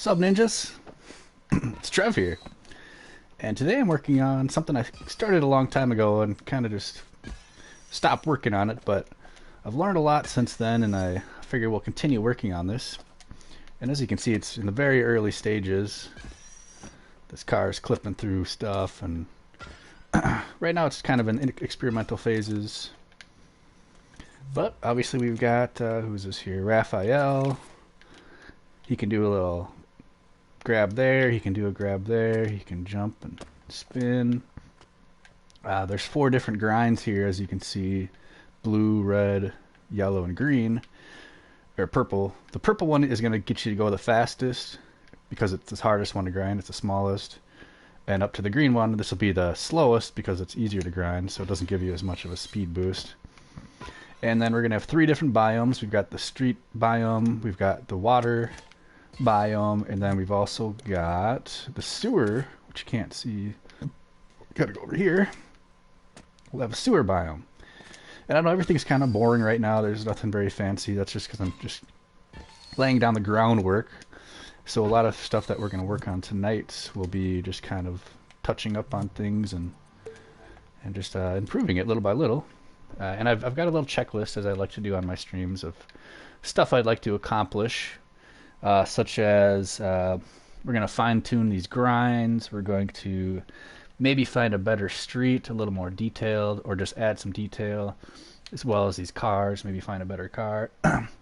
What's up, ninjas? It's Trev here, and today I'm working on something I started a long time ago and kind of just stopped working on it, but I've learned a lot since then, and I figure we'll continue working on this. And as you can see, it's in the very early stages. This car is clipping through stuff, and right now it's kind of in experimental phases. But obviously we've got, who's this here? Raphael. He can do a little grab there, he can do a grab there, he can jump and spin. There's 4 different grinds here, as you can see: blue, red, yellow, and green, or purple. The purple one is going to get you to go the fastest because it's the hardest one to grind, it's the smallest. And up to the green one, this will be the slowest because it's easier to grind, so it doesn't give you as much of a speed boost. And then we're going to have 3 different biomes. We've got the street biome, we've got the water biome, and then we've also got the sewer, which you can't see. Gotta go over here. We'll have a sewer biome. And I know everything's kind of boring right now. There's nothing very fancy. That's just because I'm just laying down the groundwork. So a lot of stuff that we're going to work on tonight will be just kind of touching up on things and just improving it little by little. And I've got a little checklist, as I like to do on my streams, of stuff I'd like to accomplish. Such as we're going to fine-tune these grinds, we're going to maybe find a better street, a little more detailed, or just add some detail, as well as these cars, maybe find a better car.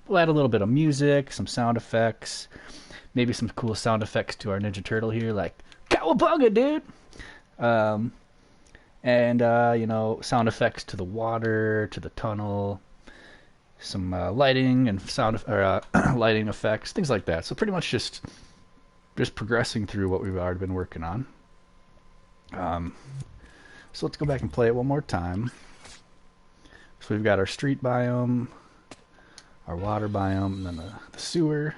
We'll add a little bit of music, some sound effects, maybe some cool sound effects to our Ninja Turtle here, like Kawabunga Dude! You know, sound effects to the water, to the tunnel, some lighting and lighting effects, things like that. So pretty much just progressing through what we've already been working on. So let's go back and play it one more time. So we've got our street biome, our water biome, and then the sewer.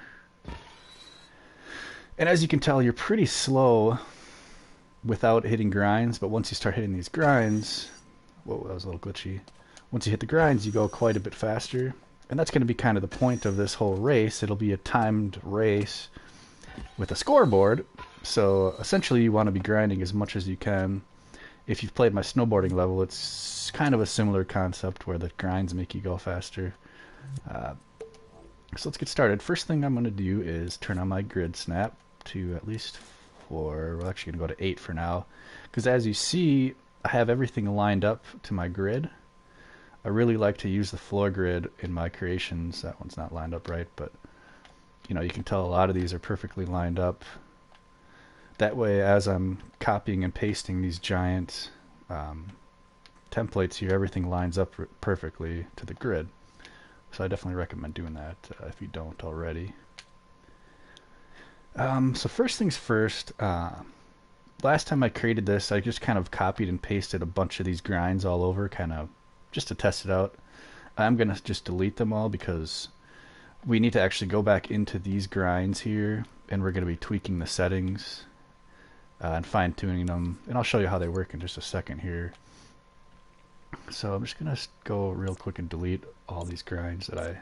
And as you can tell, you're pretty slow without hitting grinds, but once you start hitting these grinds, whoa, that was a little glitchy. Once you hit the grinds, you go quite a bit faster. And that's going to be kind of the point of this whole race. It'll be a timed race with a scoreboard. So essentially you want to be grinding as much as you can. If you've played my snowboarding level, it's kind of a similar concept where the grinds make you go faster. So let's get started. First thing I'm going to do is turn on my grid snap to at least 4. We're actually going to go to 8 for now. Because as you see, I have everything lined up to my grid. I really like to use the floor grid in my creations. That one's not lined up right, but you know, you can tell a lot of these are perfectly lined up. That way, as I'm copying and pasting these giant templates here, everything lines up perfectly to the grid. So I definitely recommend doing that if you don't already. So first things first, last time I created this, I just kind of copied and pasted a bunch of these grinds all over, kind of just to test it out. I'm going to just delete them all because we need to actually go back into these grinds here, and we're going to be tweaking the settings and fine-tuning them, and I'll show you how they work in just a second here. So I'm just going to go real quick and delete all these grinds that I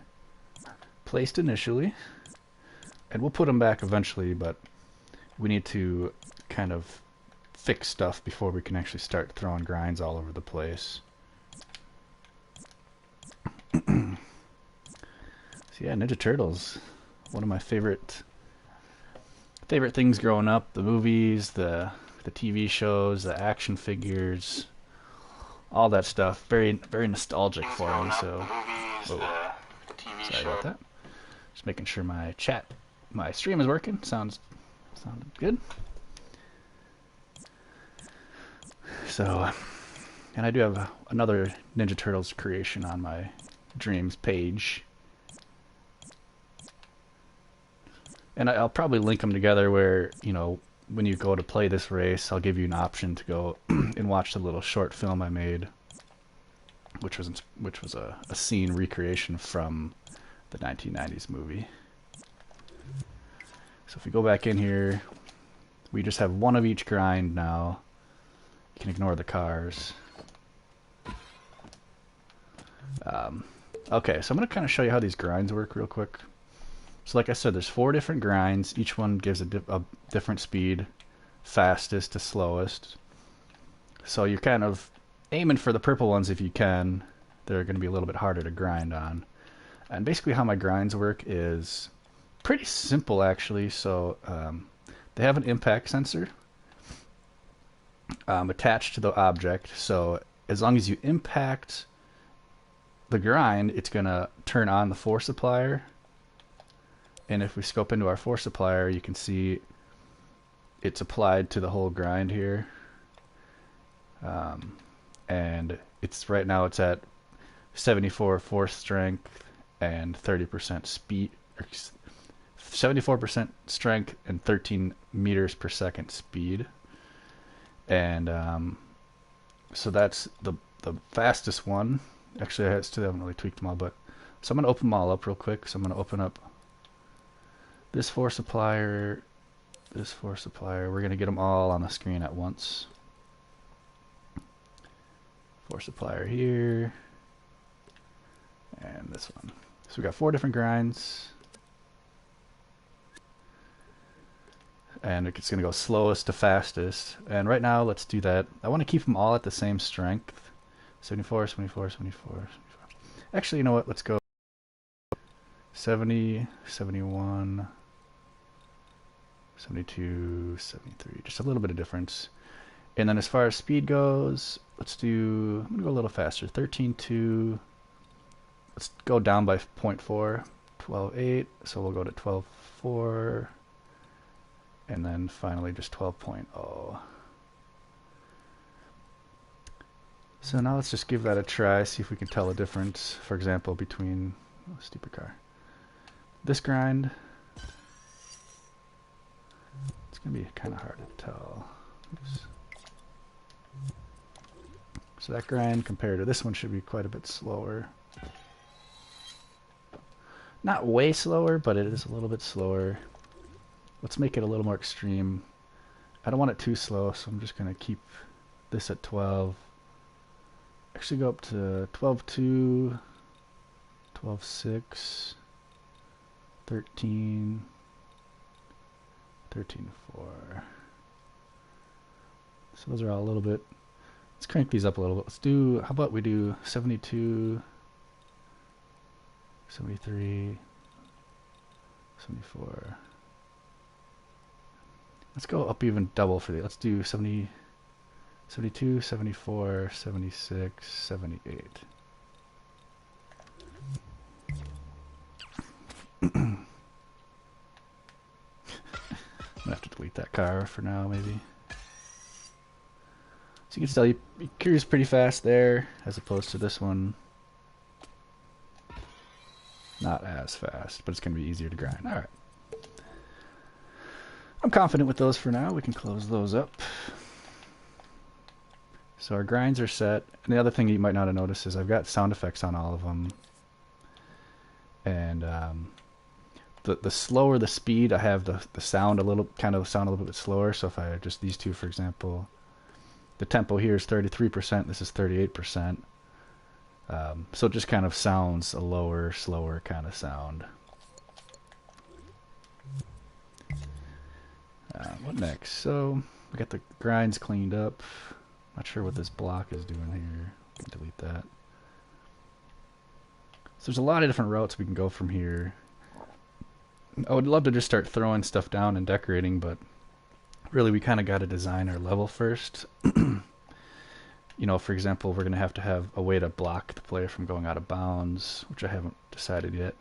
placed initially, and we'll put them back eventually, but we need to kind of fix stuff before we can actually start throwing grinds all over the place. So yeah, Ninja Turtles, one of my favorite things growing up. The movies, the TV shows, the action figures, all that stuff. Very nostalgic for me. So, sorry about that. Just making sure my stream is working. Sounded good. So, and I do have another Ninja Turtles creation on my Dreams page. And I'll probably link them together where, you know, when you go to play this race, I'll give you an option to go and watch the little short film I made, which was a scene recreation from the 1990s movie. So if we go back in here, we just have one of each grind now. You can ignore the cars. Okay, so I'm going to kind of show you how these grinds work real quick. So like I said, there's 4 different grinds. Each one gives a different speed, fastest to slowest. So you're kind of aiming for the purple ones if you can. They're going to be a little bit harder to grind on. And basically how my grinds work is pretty simple actually. So they have an impact sensor attached to the object. So as long as you impact the grind, it's going to turn on the force applier. And if we scope into our force applier, you can see it's applied to the whole grind here. And it's right now it's at 74 force strength and 30% speed, 74% strength and 13 meters per second speed. And so that's the fastest one. Actually, I still haven't really tweaked them all, but so I'm going to open them all up real quick. So I'm going to open up this force applier, this force applier. We're going to get them all on the screen at once. Force applier here, and this one. So we got 4 different grinds, and it's going to go slowest to fastest. And right now, let's do that. I want to keep them all at the same strength. 74, 74, 74, 74. Actually, you know what? Let's go 70, 71, 72, 73. Just a little bit of difference. And then as far as speed goes, let's do, I'm going to go a little faster. 13.2. Let's go down by 0.4. 12.8. So we'll go to 12.4. And then finally just 12.0. So now let's just give that a try, see if we can tell a difference, for example, between, oh, stupid car. This grind, it's going to be kind of hard to tell. Oops. So that grind compared to this one should be quite a bit slower. Not way slower, but it is a little bit slower. Let's make it a little more extreme. I don't want it too slow, so I'm just going to keep this at 12. Actually go up to 12.2, 12.6, 13, 13.4. So those are all a little bit. Let's crank these up a little bit. Let's do, how about we do 72, 73, 74. Let's go up even double for the, let's do 70, 72, 74, 76, 78. I'm gonna have to delete that car for now, maybe. So you can tell you cruise pretty fast there, as opposed to this one. Not as fast, but it's gonna be easier to grind. All right. I'm confident with those for now. We can close those up. So our grinds are set. And the other thing you might not have noticed is I've got sound effects on all of them. And the slower the speed, I have the sound a little, kind of sound a little bit slower. So if I just these two, for example, the tempo here is 33%. This is 38%. So it just kind of sounds a lower, slower kind of sound. What next? So we got the grinds cleaned up. Not sure what this block is doing here. Delete that. So there's a lot of different routes we can go from here. I would love to just start throwing stuff down and decorating, but really we kind of got to design our level first. You know, for example, we're going to have a way to block the player from going out of bounds, which I haven't decided yet.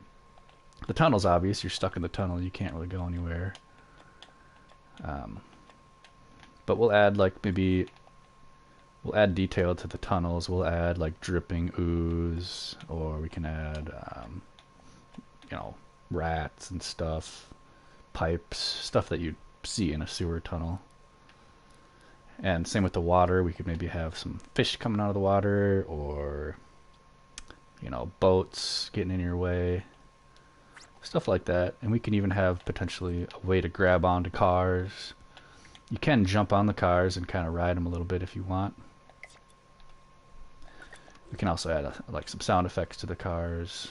The tunnel's obvious. You're stuck in the tunnel. You can't really go anywhere. But we'll add like maybe we'll add detail to the tunnels. We'll add like dripping ooze, or we can add you know, rats and stuff, pipes, stuff that you'd see in a sewer tunnel. And same with the water. We could maybe have some fish coming out of the water, or you know, boats getting in your way, stuff like that. And we can even have potentially a way to grab onto cars. You can jump on the cars and kind of ride them a little bit if you want. We can also add like some sound effects to the cars.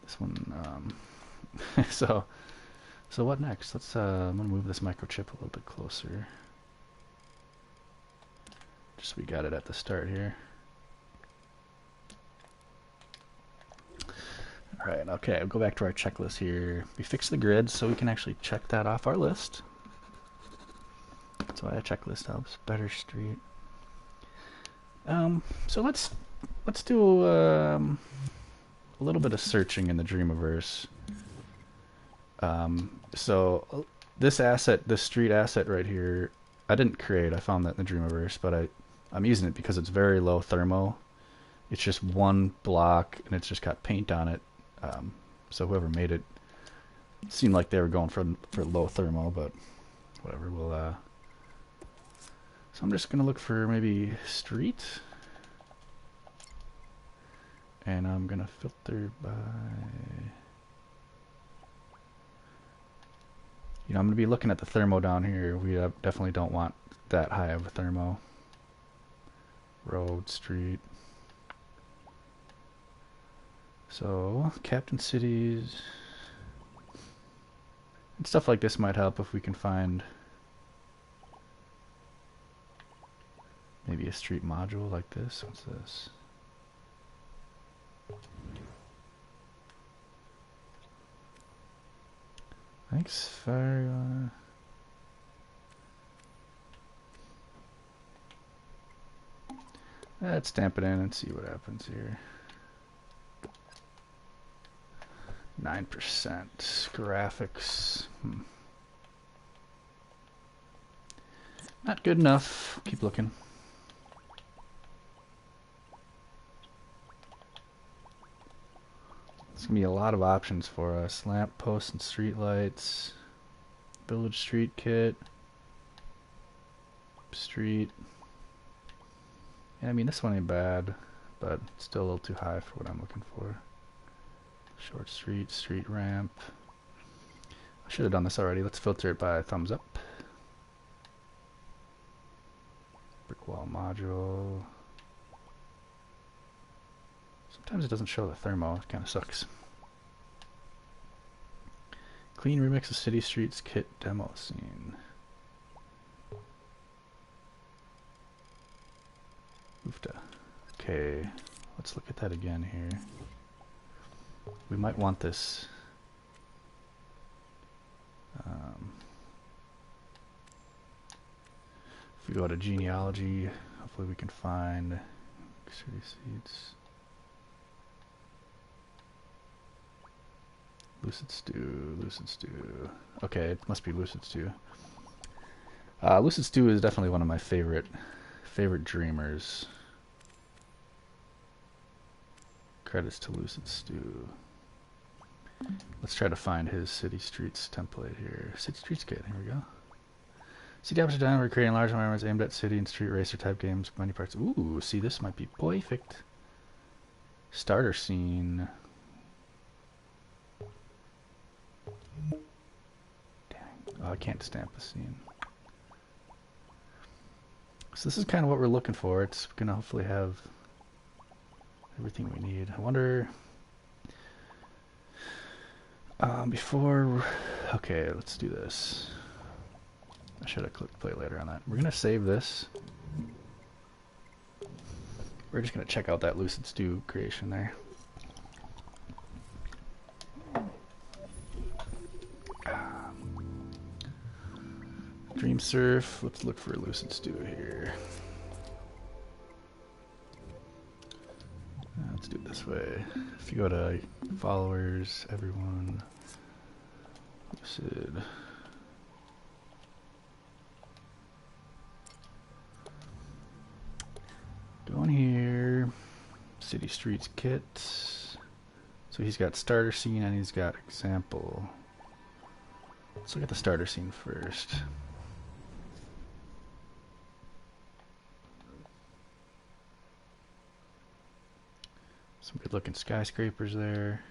This one, so what next? Let's, I'm gonna move this microchip a little bit closer. Just so we got it at the start here. Alright, okay, we'll go back to our checklist here. We fixed the grid so we can actually check that off our list. That's why a checklist helps. Better street. So let's do a little bit of searching in the Dreamiverse. So this asset, this street asset right here, I didn't create. I found that in the Dreamiverse, but I'm using it because it's very low thermo. It's just one block, and it's just got paint on it. So whoever made it seemed like they were going for low thermo, but whatever. We'll so I'm just gonna look for maybe street, and I'm gonna filter by. You know, I'm gonna be looking at the thermo down here. We definitely don't want that high of a thermo. Road, street. So, Captain Cities. And stuff like this might help if we can find maybe a street module like this. What's this? Thanks for let's stamp it in and see what happens here. 9% graphics. Not good enough. Keep looking. There's gonna be a lot of options for us. Lamp posts and street lights. Village street kit. Street. Yeah, I mean this one ain't bad, but still a little too high for what I'm looking for. Short street, street ramp. I should have done this already. Let's filter it by thumbs up. Brick wall module. Sometimes it doesn't show the thermo. It kind of sucks. Clean remix of city streets kit demo scene. Oofta. Okay, let's look at that again here. We might want this. If we go to genealogy, hopefully we can find city seeds. Lucid Stew, Lucid Stew. Okay, it must be Lucid Stew. Lucid Stew is definitely one of my favorite dreamers. Credits to Lucid Stew. Let's try to find his City Streets template here. City Streets kit, here we go. City Options Down, we're creating large environments aimed at city and street racer type games, many parts. Ooh, see, this might be perfect. Starter scene. Dang. Oh, I can't stamp the scene. So this is kind of what we're looking for. It's gonna hopefully have everything we need. I wonder before, okay, let's do this. I should have clicked play later on that. We're gonna save this. We're just gonna check out that Lucid Stew creation there. Dream Surf, let's look for Lucid Stew here. Let's do it this way. If you go to followers, everyone, Lucid. Go in here, City Streets Kit. So he's got starter scene and he's got example. Let's look at the starter scene first. Some good looking skyscrapers there.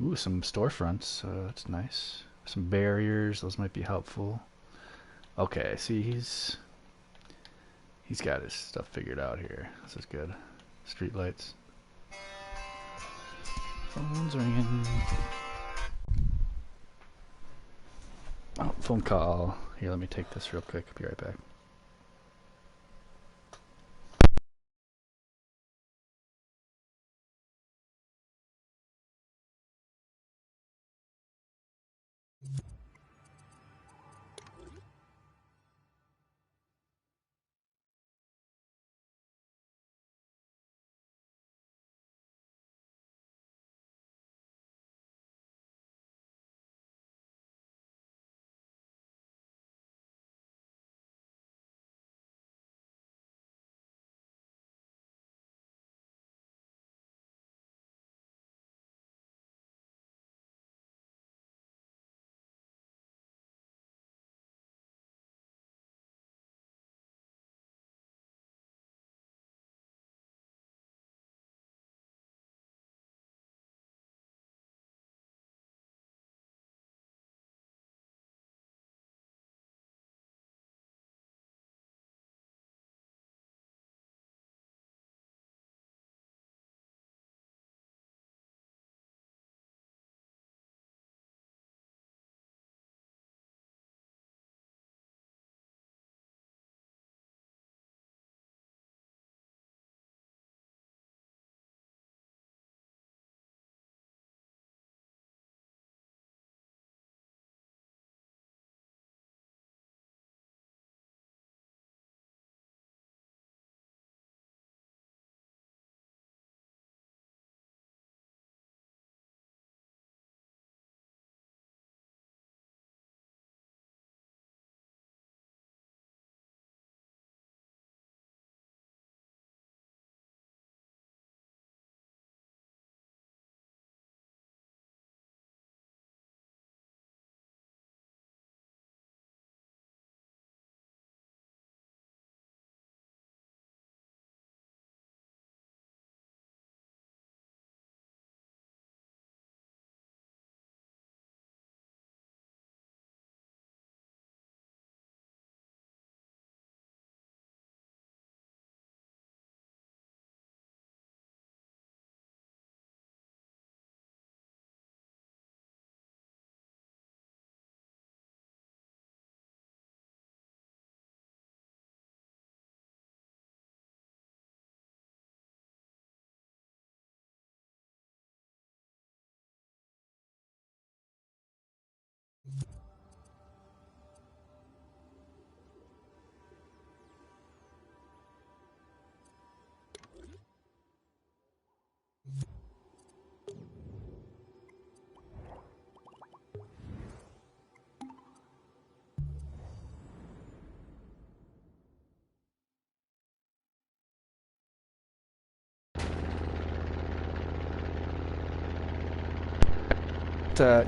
Ooh, some storefronts, that's nice. Some barriers, those might be helpful. Okay, see, he's got his stuff figured out here. This is good. Street lights. Phone's ringing. Oh, phone call. Here, let me take this real quick. I'll be right back.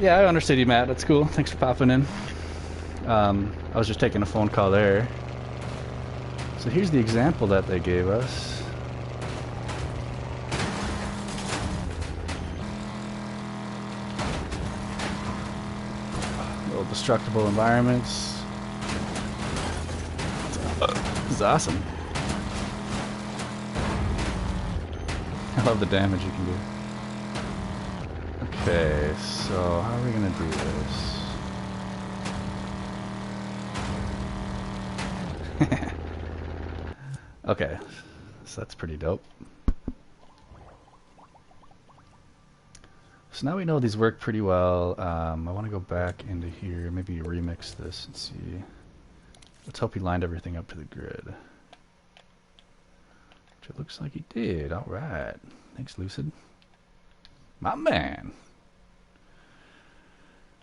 Yeah, I understood you, Matt. That's cool. Thanks for popping in. I was just taking a phone call there. So here's the example that they gave us. Little destructible environments. This is awesome. I love the damage you can do. Okay, so how are we gonna do this? Okay, so that's pretty dope. So now we know these work pretty well. I want to go back into here, maybe remix this and see. Let's hope he lined everything up to the grid. Which it looks like he did. Alright. Thanks, Lucid. My man.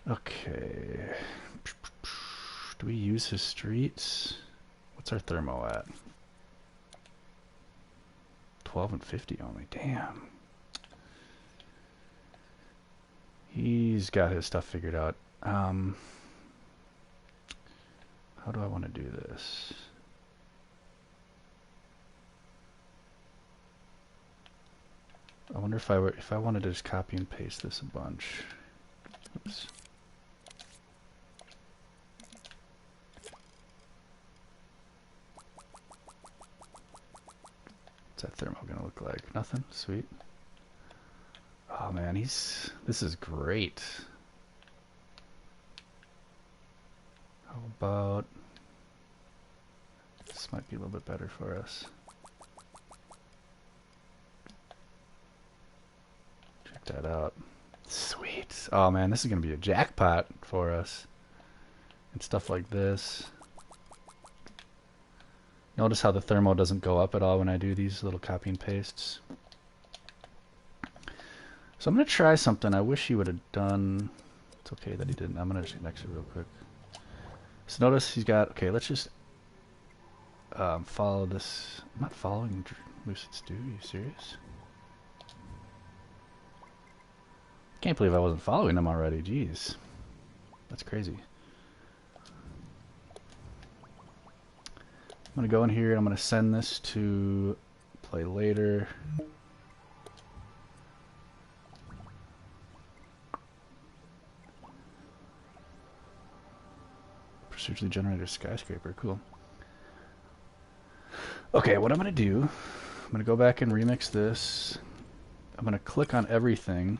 Okay. Do we use his streets? What's our thermo at? 12 and 50 only. Damn. He's got his stuff figured out. How do I want to do this? I wonder if I wanted to just copy and paste this a bunch. Oops. What's that thermal gonna look like? Nothing? Sweet. Oh man, this is great. How about this might be a little bit better for us. Check that out. Sweet. Oh man, this is gonna be a jackpot for us. And stuff like this. Notice how the thermo doesn't go up at all when I do these little copy and pastes. So I'm going to try something I wish he would have done. It's okay that he didn't. I'm going to just next it real quick. So notice he's got, okay, let's just follow this. I'm not following Lucids Dude. Are you serious? Can't believe I wasn't following him already. Jeez. That's crazy. I'm going to go in here and I'm going to send this to play later. Procedurally generated skyscraper. Cool. Okay, what I'm going to do, I'm going to go back and remix this. I'm going to click on everything.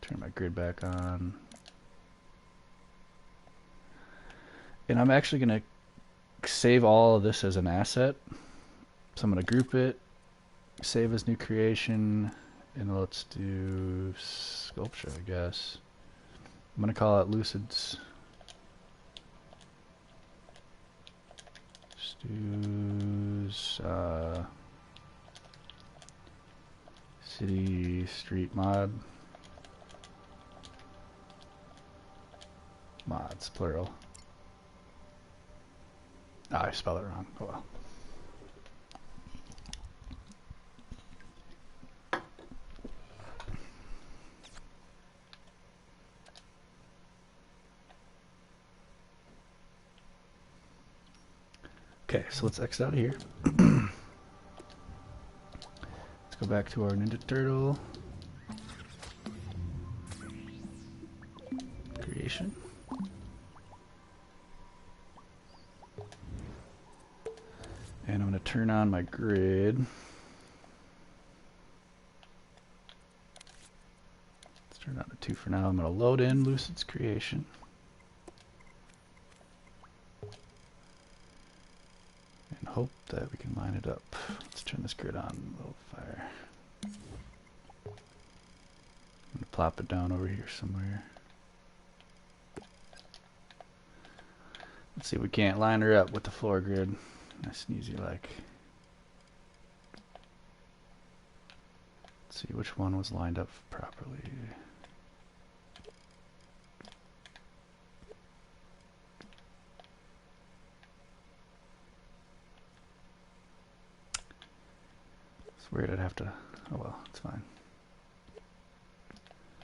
Turn my grid back on. And I'm actually going to save all of this as an asset. So I'm going to group it, save as new creation, and let's do sculpture, I guess. I'm going to call it Lucids City Street Mod. Mods, plural. Ah, I spelled it wrong. Oh well. Okay, so let's exit out of here. Let's go back to our Ninja Turtle creation. And I'm going to turn on my grid. Let's turn it on to 2 for now. I'm going to load in Lucid's creation. And hope that we can line it up. Let's turn this grid on, a little fire. I'm going to plop it down over here somewhere. Let's see if we can't line her up with the floor grid. Nice and easy like. Let's see which one was lined up properly. It's weird I'd have to, oh well, it's fine.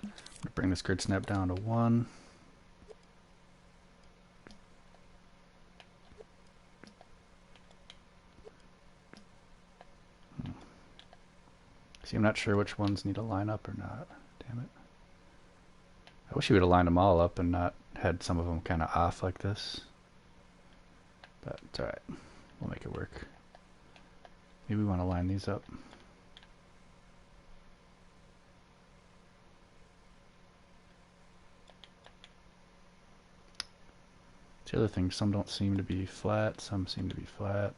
I'm gonna bring this grid snap down to 1. See, I'm not sure which ones need to line up or not. Damn it. I wish you would have lined them all up and not had some of them kind of off like this. But it's alright. We'll make it work. Maybe we want to line these up. The other thing, some don't seem to be flat, some seem to be flat.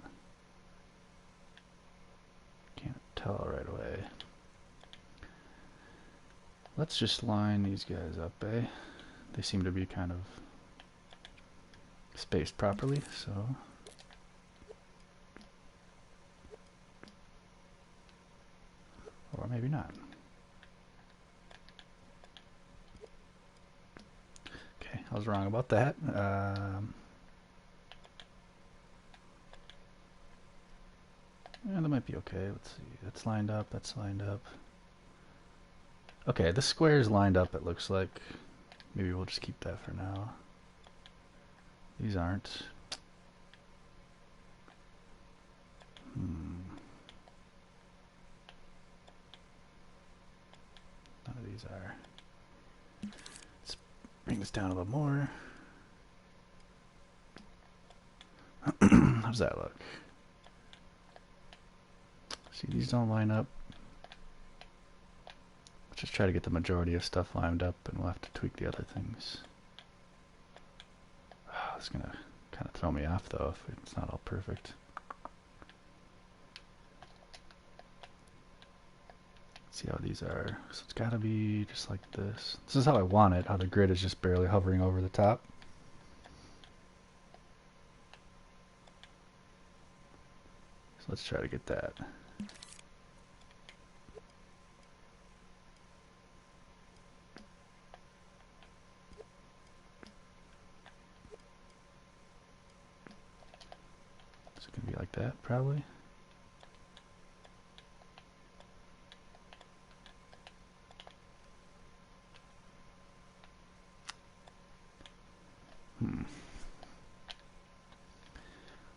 Can't tell right away. Let's just line these guys up, eh? They seem to be kind of spaced properly, so. Or maybe not. Okay, I was wrong about that. Yeah, that might be okay. Let's see. That's lined up. That's lined up. Okay, this square is lined up, it looks like. Maybe we'll just keep that for now. These aren't. None of these are. Let's bring this down a little more. How's that look? See, these don't line up. try to get the majority of stuff lined up, and we'll have to tweak the other things. Oh, it's gonna kind of throw me off though if it's not all perfect. Let's see how these are. So it's gotta be just like this. This is how I want it, how the grid is just barely hovering over the top. So let's try to get that. Be like that, probably.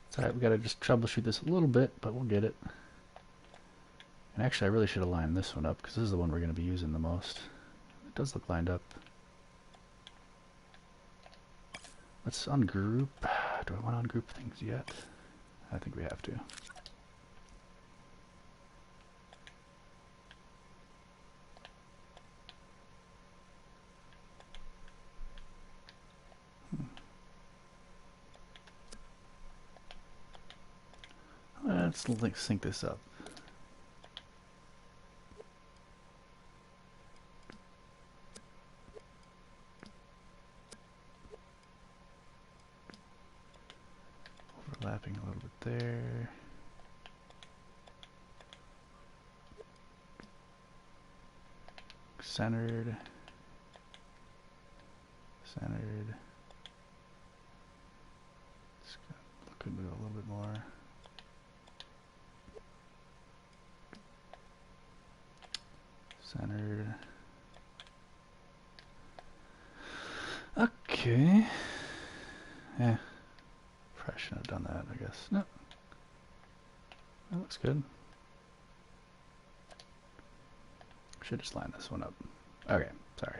It's alright, we gotta just troubleshoot this a little bit, but we'll get it. And actually, I really should have lined this one up, because this is the one we're going to be using the most. It does look lined up. Let's ungroup. Do I want to ungroup things yet? I think we have to. Let's sync this up. Overlapping a little bit there. Centered. Centered. Could do a little bit more. Centered. Okay. Yeah. Probably shouldn't have done that, I guess. No. That looks good. Should just line this one up. Okay, sorry.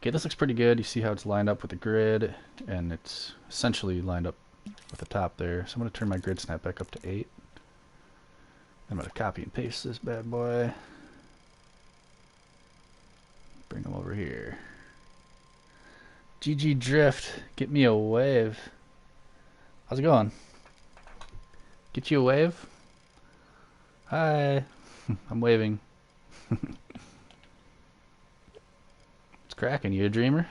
Okay, this looks pretty good. You see how it's lined up with the grid, and it's essentially lined up with the top there. So I'm going to turn my grid snap back up to 8. I'm going to copy and paste this bad boy. Bring them over here. Jiji Drift, get me a wave. How's it going? Get you a wave? Hi. I'm waving. It's cracking. You a dreamer?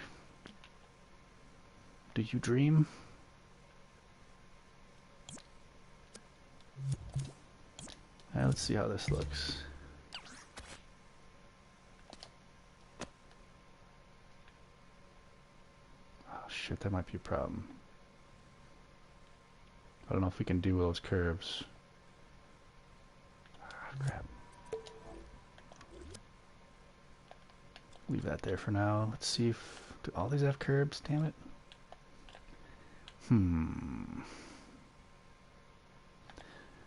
Do you dream? Let's see how this looks. Oh shit, that might be a problem. I don't know if we can do those curves. Ah, crap. Leave that there for now. Let's see if... do all these have curves? Damn it.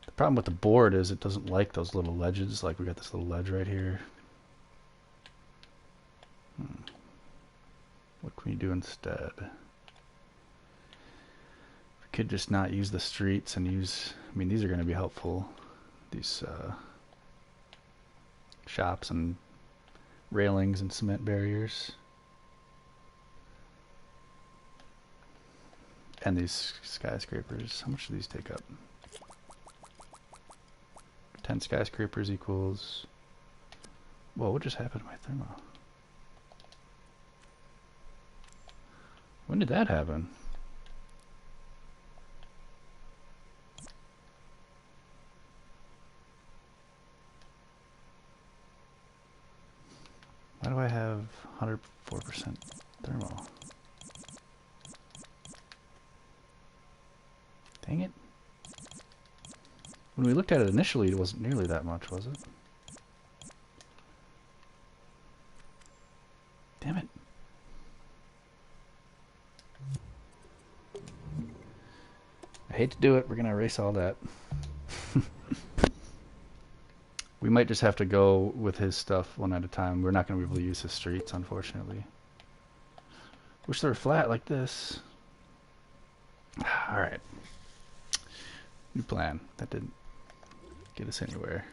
The problem with the board is it doesn't like those little ledges. Like we got this little ledge right here. What can we do instead? We could just not use the streets and use... I mean, these are going to be helpful. These shops and railings and cement barriers. And these skyscrapers. How much do these take up? 10 skyscrapers equals... Whoa, what just happened to my thermo? When did that happen? Why do I have 104% thermal? Dang it. When we looked at it initially, it wasn't nearly that much, was it? Damn it. I hate to do it. We're going to erase all that. We might just have to go with his stuff one at a time. We're not going to be able to use his streets, unfortunately. Wish they were flat like this. Alright. New plan. That didn't get us anywhere.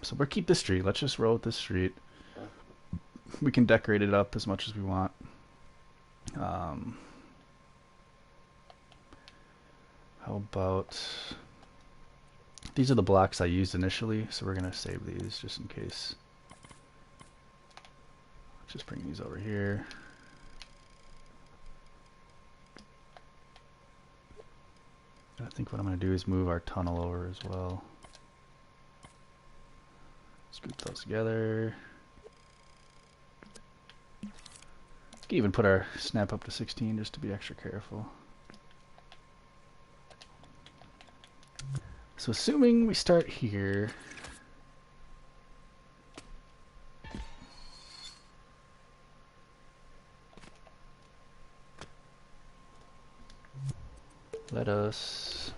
So we'll keep this street. Let's just roll with this street. We can decorate it up as much as we want. How about... These are the blocks I used initially, so we're going to save these just in case. Just bring these over here. I think what I'm going to do is move our tunnel over as well. Scoop those together. We can even put our snap up to 16 just to be extra careful. So assuming we start here, let us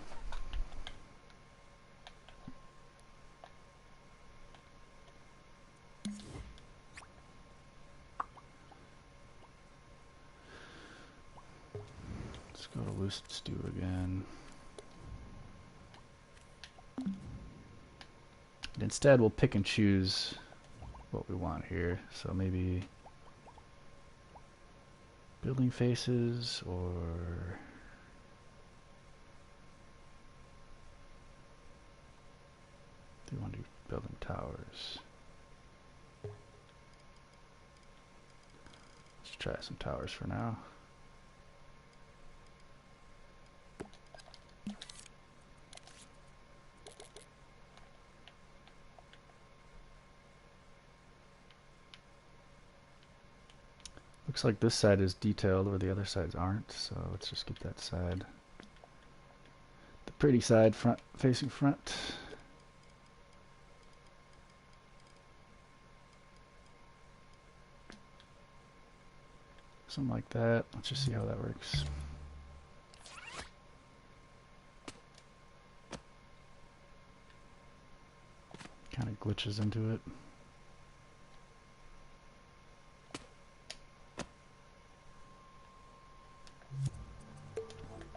let's go to Lucids Grid again. And instead we'll pick and choose what we want here. So maybe building faces, or do we want to do building towers? Let's try some towers for now. Looks like this side is detailed where the other sides aren't, so let's just get that side. The pretty side, front facing front. Something like that. Let's just see how that works. Kind of glitches into it.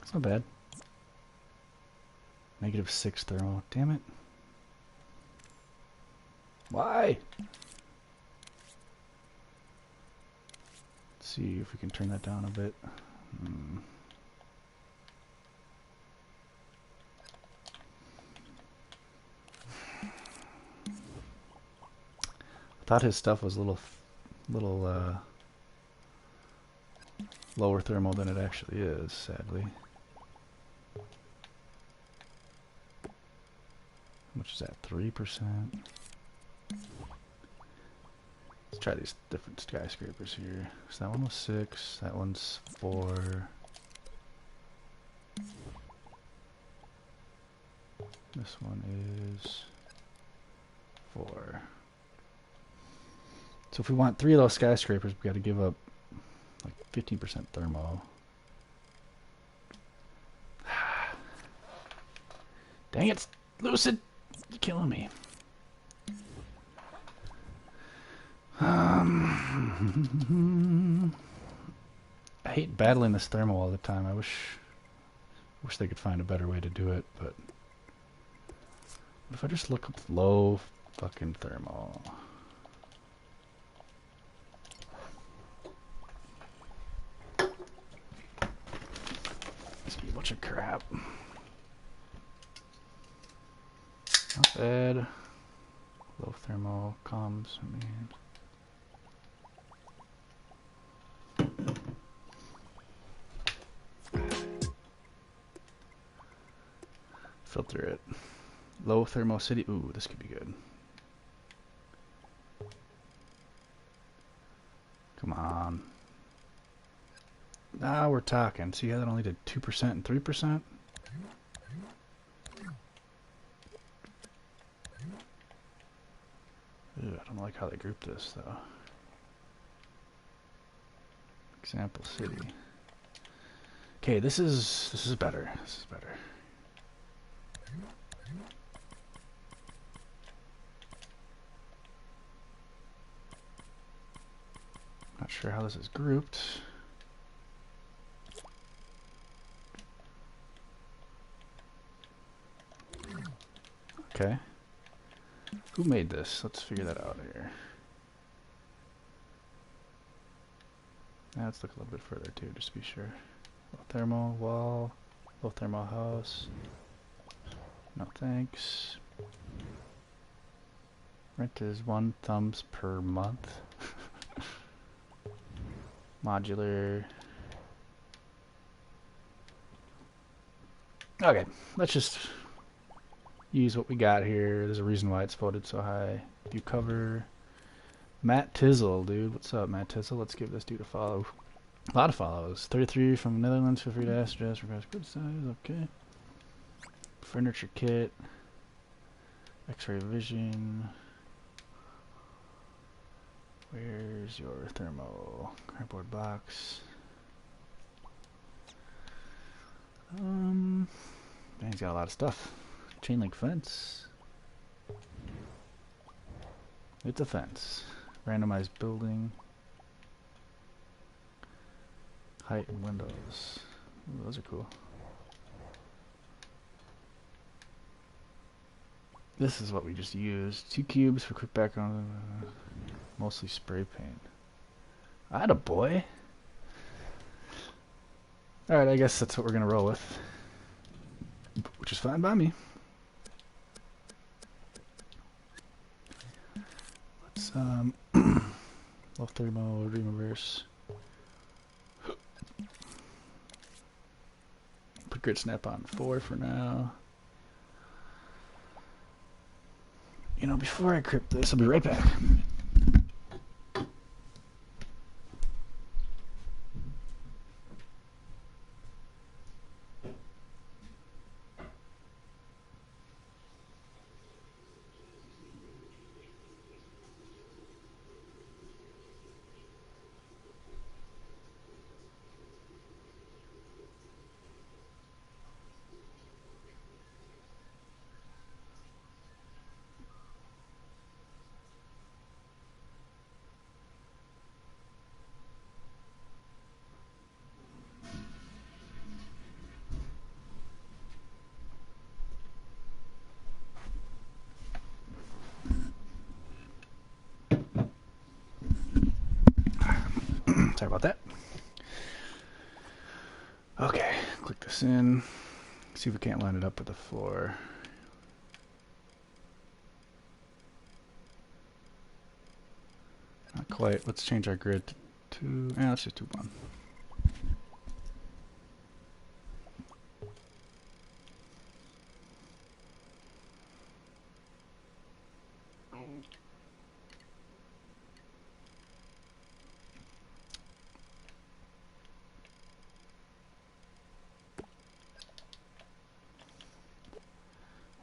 It's not bad. -6 thermal. Damn it. Why? Let's see if we can turn that down a bit. I thought his stuff was a little lower thermal than it actually is, sadly. How much is that? 3%. Let's try these different skyscrapers here. So that one was 6, that one's 4. This one is 4. So if we want 3 of those skyscrapers, we got to give up like 15% thermo. Dang it, Lucid! You're killing me. I hate battling this thermal all the time. I wish they could find a better way to do it, but if I just look up low fucking thermal. This be a bunch of crap. Not bad. Low thermal comms, I mean. Filter it. Low thermal city. Ooh, this could be good. Come on. Now we're talking. See how that only did 2% and 3%? Ew, I don't like how they grouped this though. Example city. Okay, this is better. This is better. Not sure how this is grouped. Okay. Who made this? Let's figure that out here. Now let's look a little bit further too, just to be sure. Low thermal wall, low thermal house. No thanks. Rent is 1 thumbs per month. Modular. Okay, let's just use what we got here. There's a reason why it's voted so high. View cover. Matt Tizzle, dude. What's up, Matt Tizzle? Let's give this dude a follow. A lot of follows. 33 from Netherlands. Feel free to ask, suggest, request, criticize. Okay. Furniture kit. X-ray vision. Where's your thermo? Cardboard box. Man, he's got a lot of stuff. Chain link fence. It's a fence. Randomized building. Height and windows. Ooh, those are cool. This is what we just used. 2 cubes for quick background. Mostly spray paint. Attaboy. Alright, I guess that's what we're gonna roll with. Which is fine by me. Let's low thermo dream reverse. Put grid snap on 4 for now. You know, before I crypt this, I'll be right back. Sorry about that. Okay, click this in. See if we can't line it up with the floor. Not quite. Let's change our grid to 2. Let's just do 1.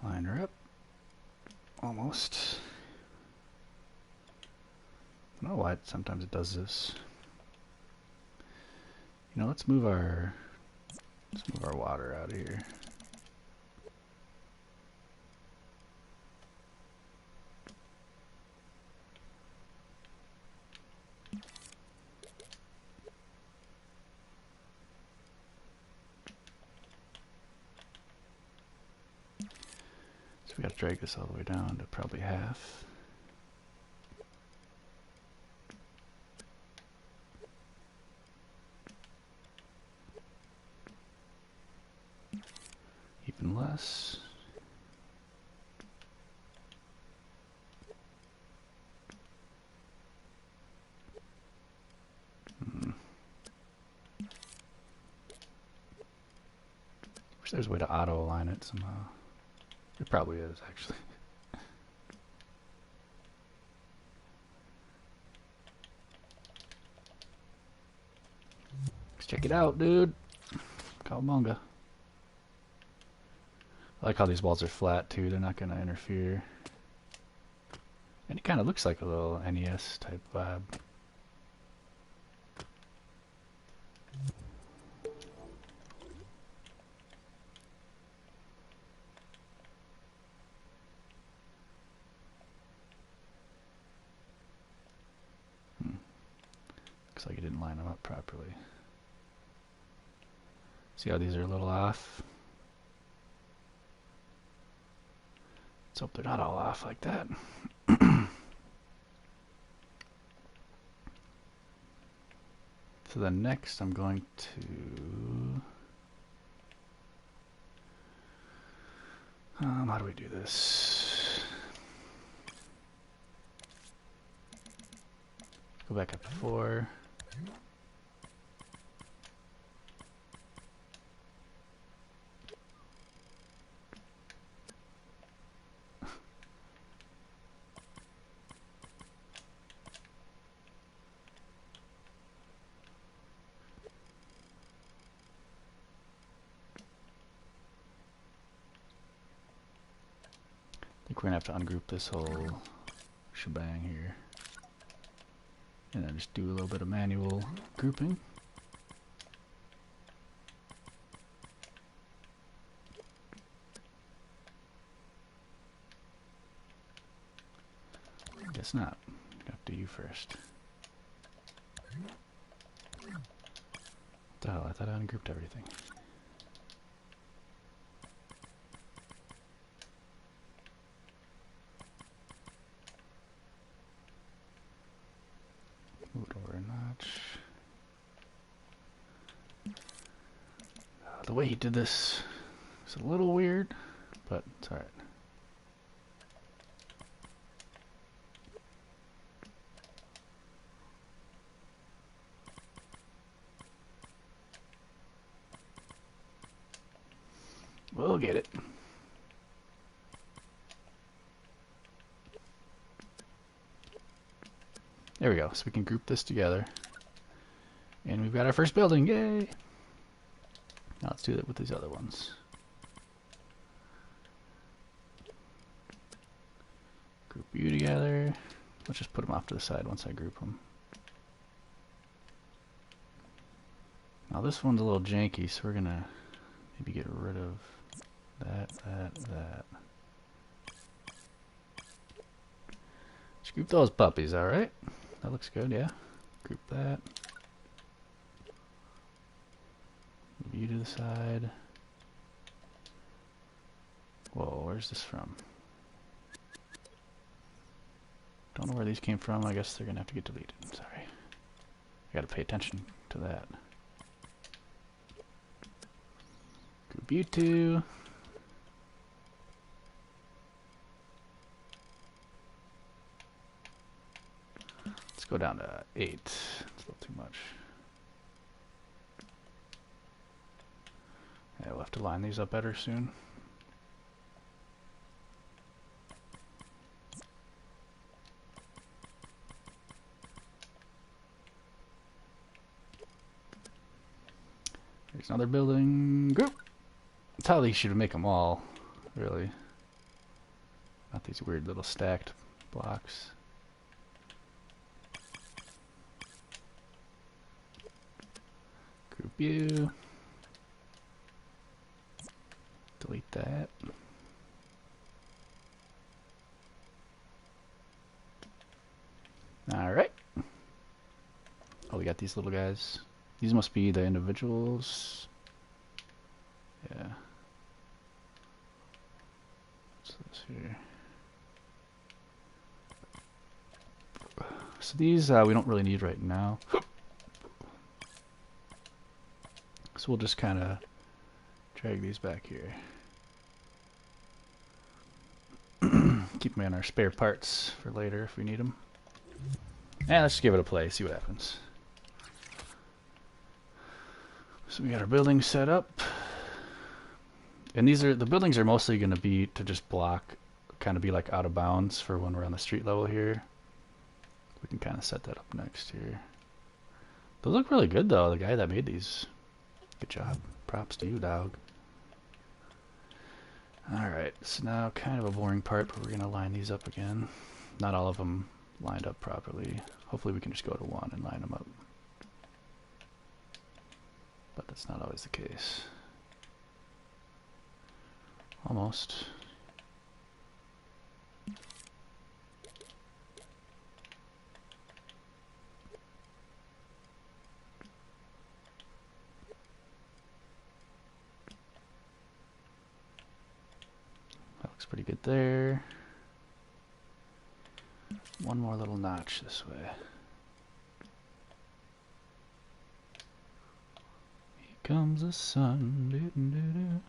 Line her up. Almost. I don't know why sometimes it does this. You know, let's move our water out of here. So we got to drag this all the way down to probably half. Even less. Wish there's a way to auto align it somehow. It probably is, actually. Let's check it out, dude. Kawabunga. I like how these walls are flat too, they're not going to interfere. And it kind of looks like a little NES type vibe. Looks like it didn't line them up properly. See how these are a little off? Let's hope they're not all off like that. So then next I'm going to... how do we do this? Go back up to 4. I think we're going to have to ungroup this whole shebang here. And then just do a little bit of manual grouping. Guess not. Have to do you first. What the hell? I thought I ungrouped everything. Move it over a notch. The way he did this is a little weird, but it's alright. We'll get it. There we go. So we can group this together. And we've got our first building. Yay! Now let's do that with these other ones. Group you together. Let's just put them off to the side once I group them. Now this one's a little janky, so we're gonna maybe get rid of that. Just group those puppies, alright? That looks good, yeah. Group that. Move you to the side. Whoa, where's this from? Don't know where these came from. I guess they're gonna have to get deleted. Sorry. I gotta pay attention to that. Group you two. Let's go down to 8. It's a little too much. Yeah, we'll have to line these up better soon. There's another building. Group! That's how they should make them all, really. Not these weird little stacked blocks. Group you. Delete that. Alright. Oh, we got these little guys. These must be the individuals. Yeah. What's this here? So these we don't really need right now. So we'll just kind of drag these back here. Keep them in our spare parts for later if we need them. And let's just give it a play, see what happens. So we got our buildings set up. And these are, the buildings are mostly going to be to just block, kind of be like out of bounds for when we're on the street level here. We can kind of set that up next here. Those look really good though, the guy that made these. Good job. Props to you, dog. Alright, so now kind of a boring part, but we're going to line these up again. Not all of them lined up properly. Hopefully we can just go to 1 and line them up. But that's not always the case. Almost. That looks pretty good there. One more little notch this way. Here comes the sun. Doo-doo-doo-doo.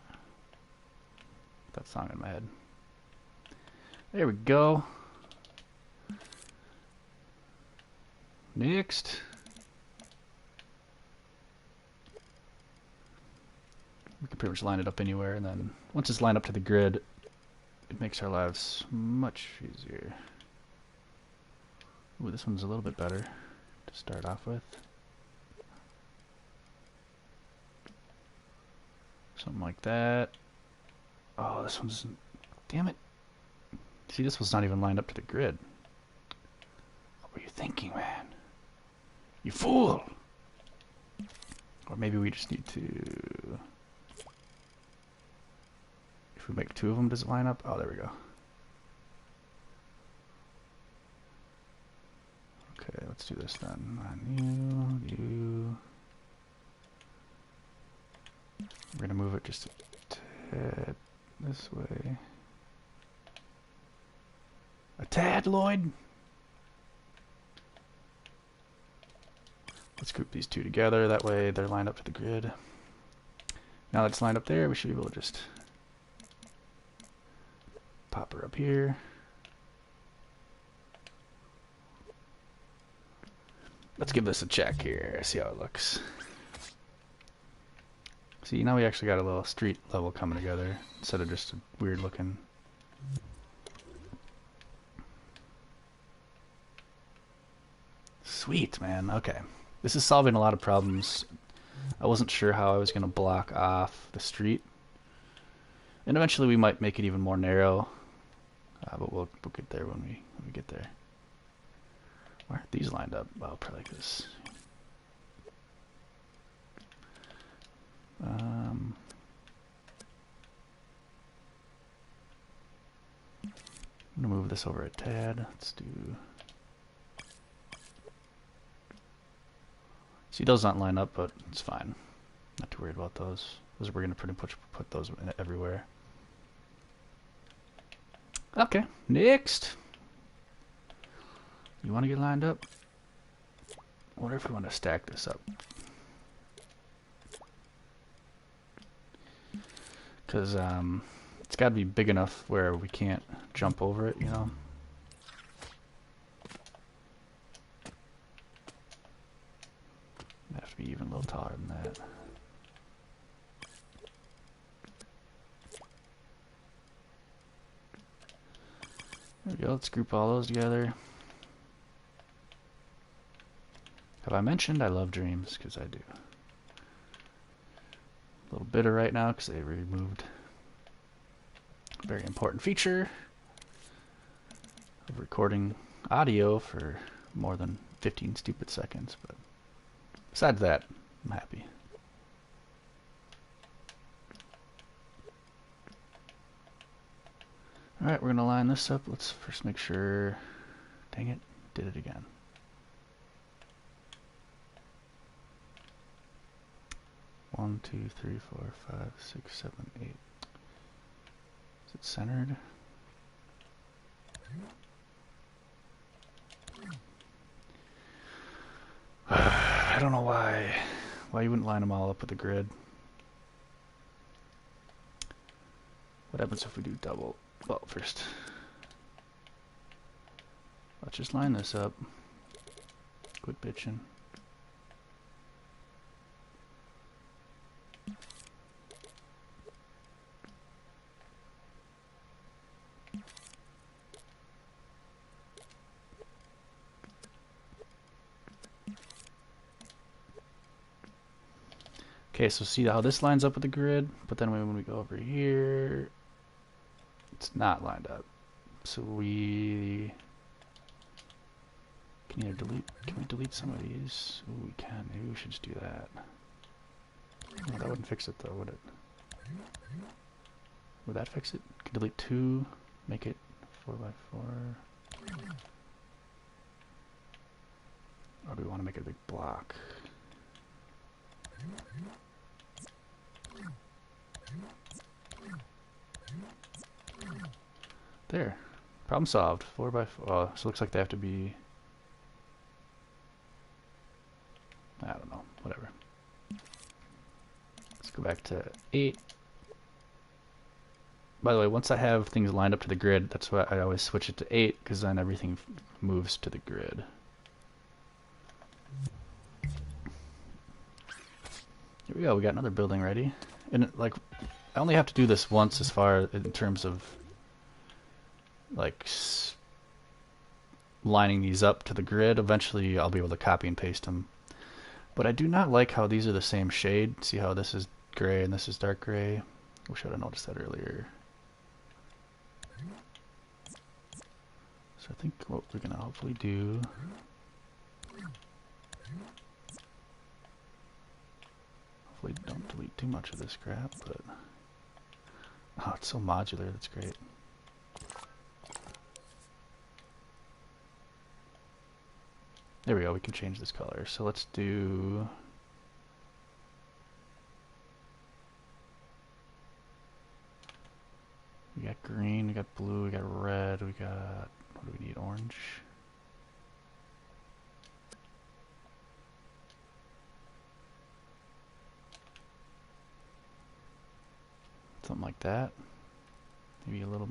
That song in my head. There we go. Next. We can pretty much line it up anywhere, and then once it's lined up to the grid, it makes our lives much easier. Ooh, this one's a little bit better to start off with. Something like that. Oh, this one's... Damn it. See, this one's not even lined up to the grid. What were you thinking, man? You fool! Or maybe we just need to... If we make two of them, does it line up? Oh, there we go. Okay, let's do this then. On you. We're gonna move it just a tad this way. A tad, Lloyd? Let's group these two together. That way they're lined up to the grid. Now that it's lined up there, we should be able to just pop her up here. Let's give this a check here, see how it looks. See, now we actually got a little street level coming together instead of just a weird looking. Sweet, man. Okay. This is solving a lot of problems. I wasn't sure how I was going to block off the street. And eventually we might make it even more narrow. But we'll get there when we get there. Why aren't these lined up? Well, probably like this. I'm gonna move this over a tad. Let's do. See, those don't line up, but it's fine. Not too worried about those. We're gonna pretty much put those in everywhere. Okay, next. You want to get lined up? I wonder if we want to stack this up. Because it's got to be big enough where we can't jump over it, you know? It have to be even a little taller than that. There we go, let's group all those together. Have I mentioned I love dreams? Because I do. A little bitter right now because they removed a very important feature of recording audio for more than 15 stupid seconds. But besides that, I'm happy. Alright, we're going to line this up. Let's first make sure... Dang it, did it again. One, two, three, four, five, six, seven, eight. Is it centered? I don't know why you wouldn't line them all up with the grid. What happens if we do double? Well, first, let's just line this up. Quit bitching. Okay, so see how this lines up with the grid, but then when we go over here, it's not lined up. So we can either delete. Can we delete some of these? Oh, we can. Maybe we should just do that. Oh, that wouldn't fix it though, would it? Would that fix it? Can delete 2, make it 4x4. Or do we want to make it a big block? There. Problem solved. 4x4. Oh, so it looks like they have to be... I don't know. Whatever. Let's go back to 8. By the way, once I have things lined up to the grid, that's why I always switch it to 8, because then everything moves to the grid. Here we go, we got another building ready. And like, I only have to do this once as far in terms of like lining these up to the grid. Eventually I'll be able to copy and paste them. But I do not like how these are the same shade. See how this is gray and this is dark gray? Wish I would have noticed that earlier. So I think what we're going to hopefully do... Hopefully don't delete too much of this crap, but... Oh, it's so modular, that's great. There we go, we can change this color. So let's do... We got green, we got blue, we got red, we got... What do we need? Orange? Something like that. Maybe a little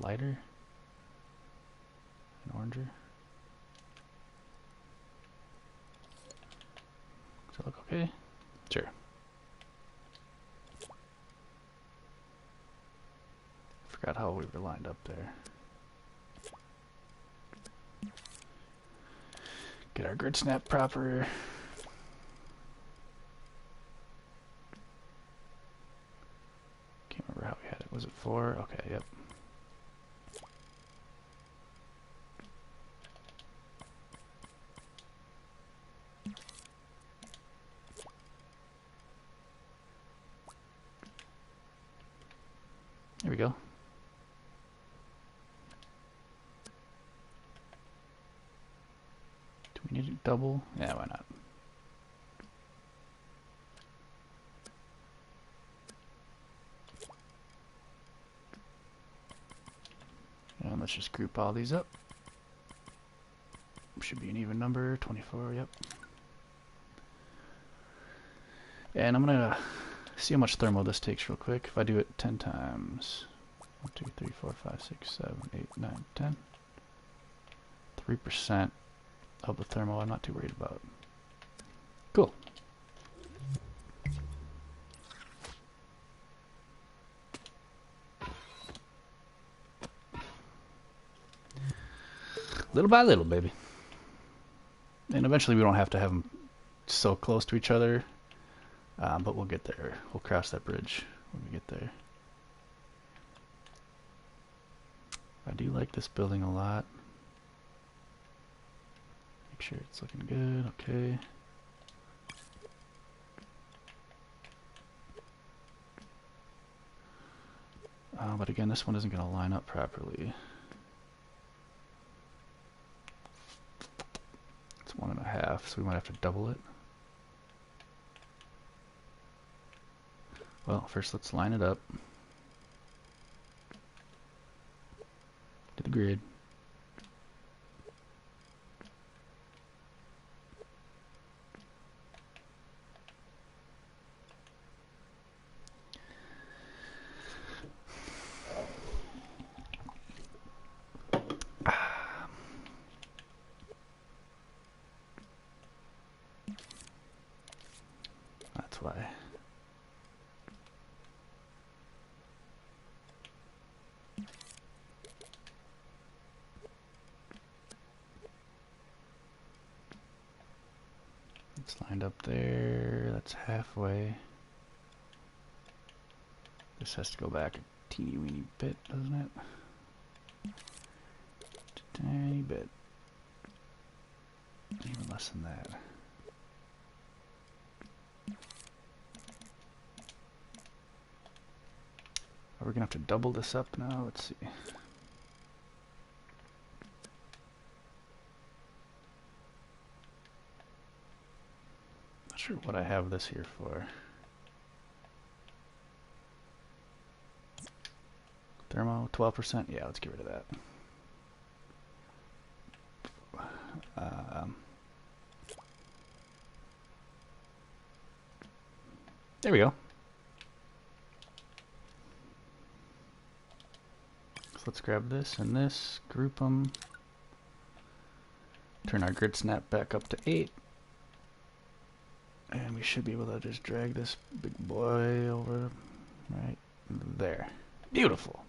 lighter. An oranger. Does that look okay? Sure. Forgot how we were lined up there. Get our grid snap proper. Can't remember how we had it. Was it 4? Okay, yep. There we go. Do we need it double? Yeah, why not? And let's just group all these up. Should be an even number, 24, yep. And I'm gonna see how much thermal this takes real quick. If I do it 10 times. 1, 2, 3, 4, 5, 6, 7, 8, 9, 10. 3% of the thermal I'm not too worried about. Cool. Little by little, baby. And eventually we don't have to have them so close to each other, but we'll get there. We'll cross that bridge when we get there. I do like this building a lot. Make sure it's looking good, okay. But again, this one isn't going to line up properly. It's 1.5, so we might have to double it. Well, first let's line it up to the grid. That's why. It's lined up there. That's halfway. This has to go back a teeny weeny bit, doesn't it? Just a tiny bit. Even less than that. Are we gonna have to double this up now? Let's see. Not sure what I have this here for. Thermo, 12%. Yeah, let's get rid of that. There we go. So let's grab this and this, group them. Turn our grid snap back up to 8. And we should be able to just drag this big boy over right there. Beautiful.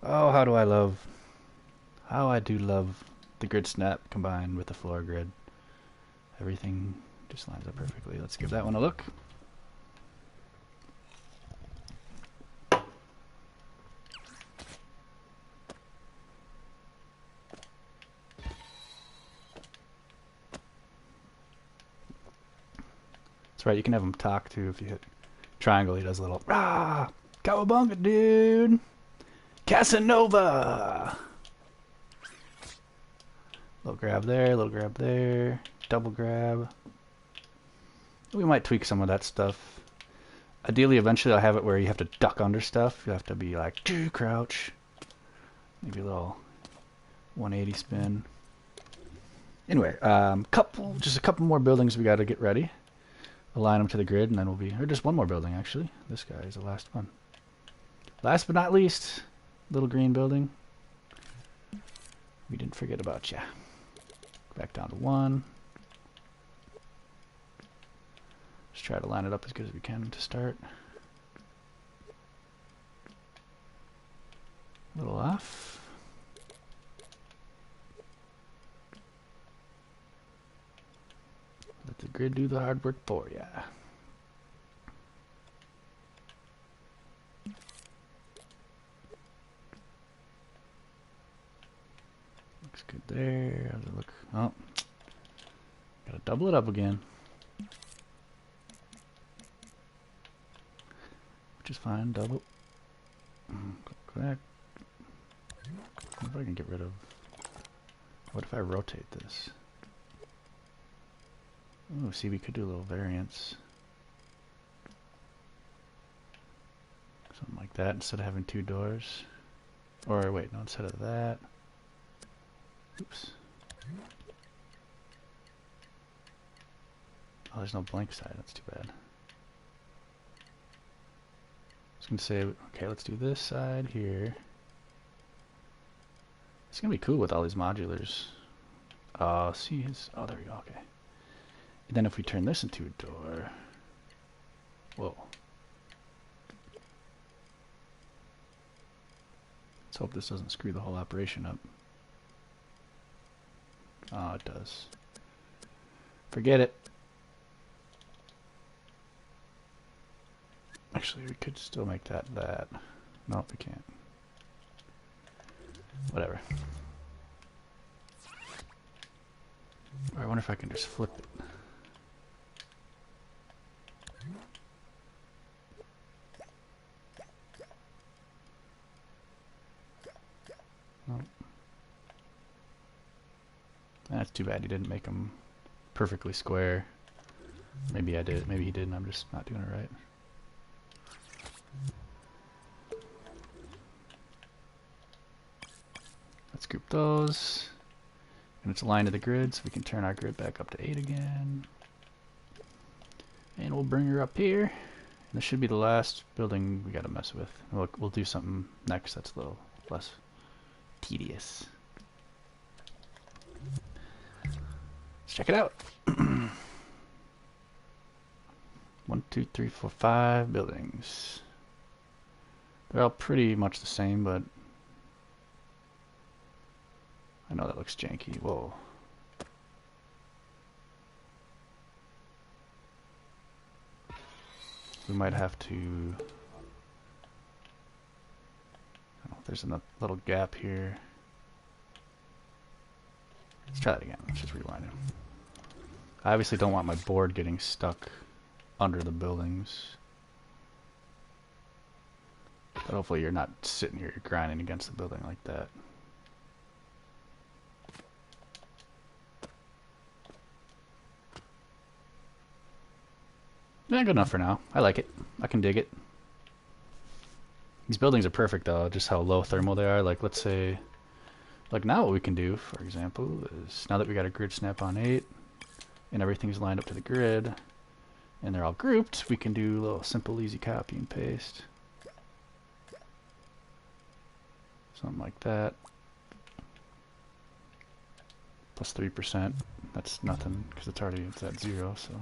Oh, how I do love the grid snap combined with the floor grid. Everything just lines up perfectly. Let's give that one a look. That's right, you can have him talk too if you hit triangle. He does a little, ah, Kawabunga Dude, Casanova. Little grab there, double grab. We might tweak some of that stuff. Ideally, eventually I'll have it where you have to duck under stuff. You have to be like, crouch. Maybe a little 180 spin. Anyway, just a couple more buildings we got to get ready. Align them to the grid, and then we'll be, or just one more building actually. This guy is the last one. Last but not least, little green building. We didn't forget about ya. Back down to 1. Just try to line it up as good as we can to start. A little off. Let the grid do the hard work for ya. Looks good there. How's it look? Oh, gotta double it up again. Which is fine. Double. Click. What if I can get rid of? What if I rotate this? Oh, see, we could do a little variance. Something like that instead of having 2 doors. Or wait, no, instead of that. Oops. Oh, there's no blank side. That's too bad. I was going to say, okay, let's do this side here. It's going to be cool with all these modulars. See his... Oh, there we go, okay. And then if we turn this into a door... Whoa. Let's hope this doesn't screw the whole operation up. Oh, it does. Forget it. Actually, we could still make that. No, we can't. Whatever. Or I wonder if I can just flip it. Nope. That's too bad he didn't make them perfectly square. Maybe I did. Maybe he did and I'm just not doing it right. Let's group those. And it's aligned to the grid, so we can turn our grid back up to 8 again. And we'll bring her up here. And this should be the last building we gotta mess with. We'll do something next that's a little less tedious. Let's check it out. 1, 2, 3, 4, 5 buildings. They're all pretty much the same, but I know that looks janky. Whoa. We might have to... Oh, there's a little gap here. Let's try that again. Let's just rewind it. I obviously don't want my board getting stuck under the buildings. But hopefully you're not sitting here grinding against the building like that. Yeah, good enough for now. I like it. I can dig it. These buildings are perfect though, just how low thermal they are. Like let's say, like now what we can do, for example, is now that we got a grid snap on 8 and everything's lined up to the grid and they're all grouped, we can do a little simple easy copy and paste. Something like that. Plus 3%. That's nothing because it's at 0, so.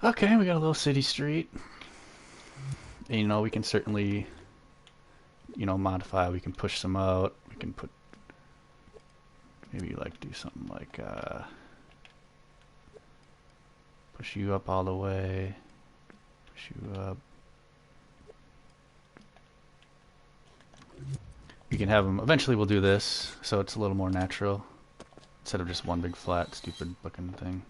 Okay, we got a little city street. And, you know, we can certainly, you know, modify. We can push some out. We can put, maybe like do something like push you up all the way. Push you up. You can have them. Eventually, we'll do this, so it's a little more natural instead of just one big flat, stupid-looking thing.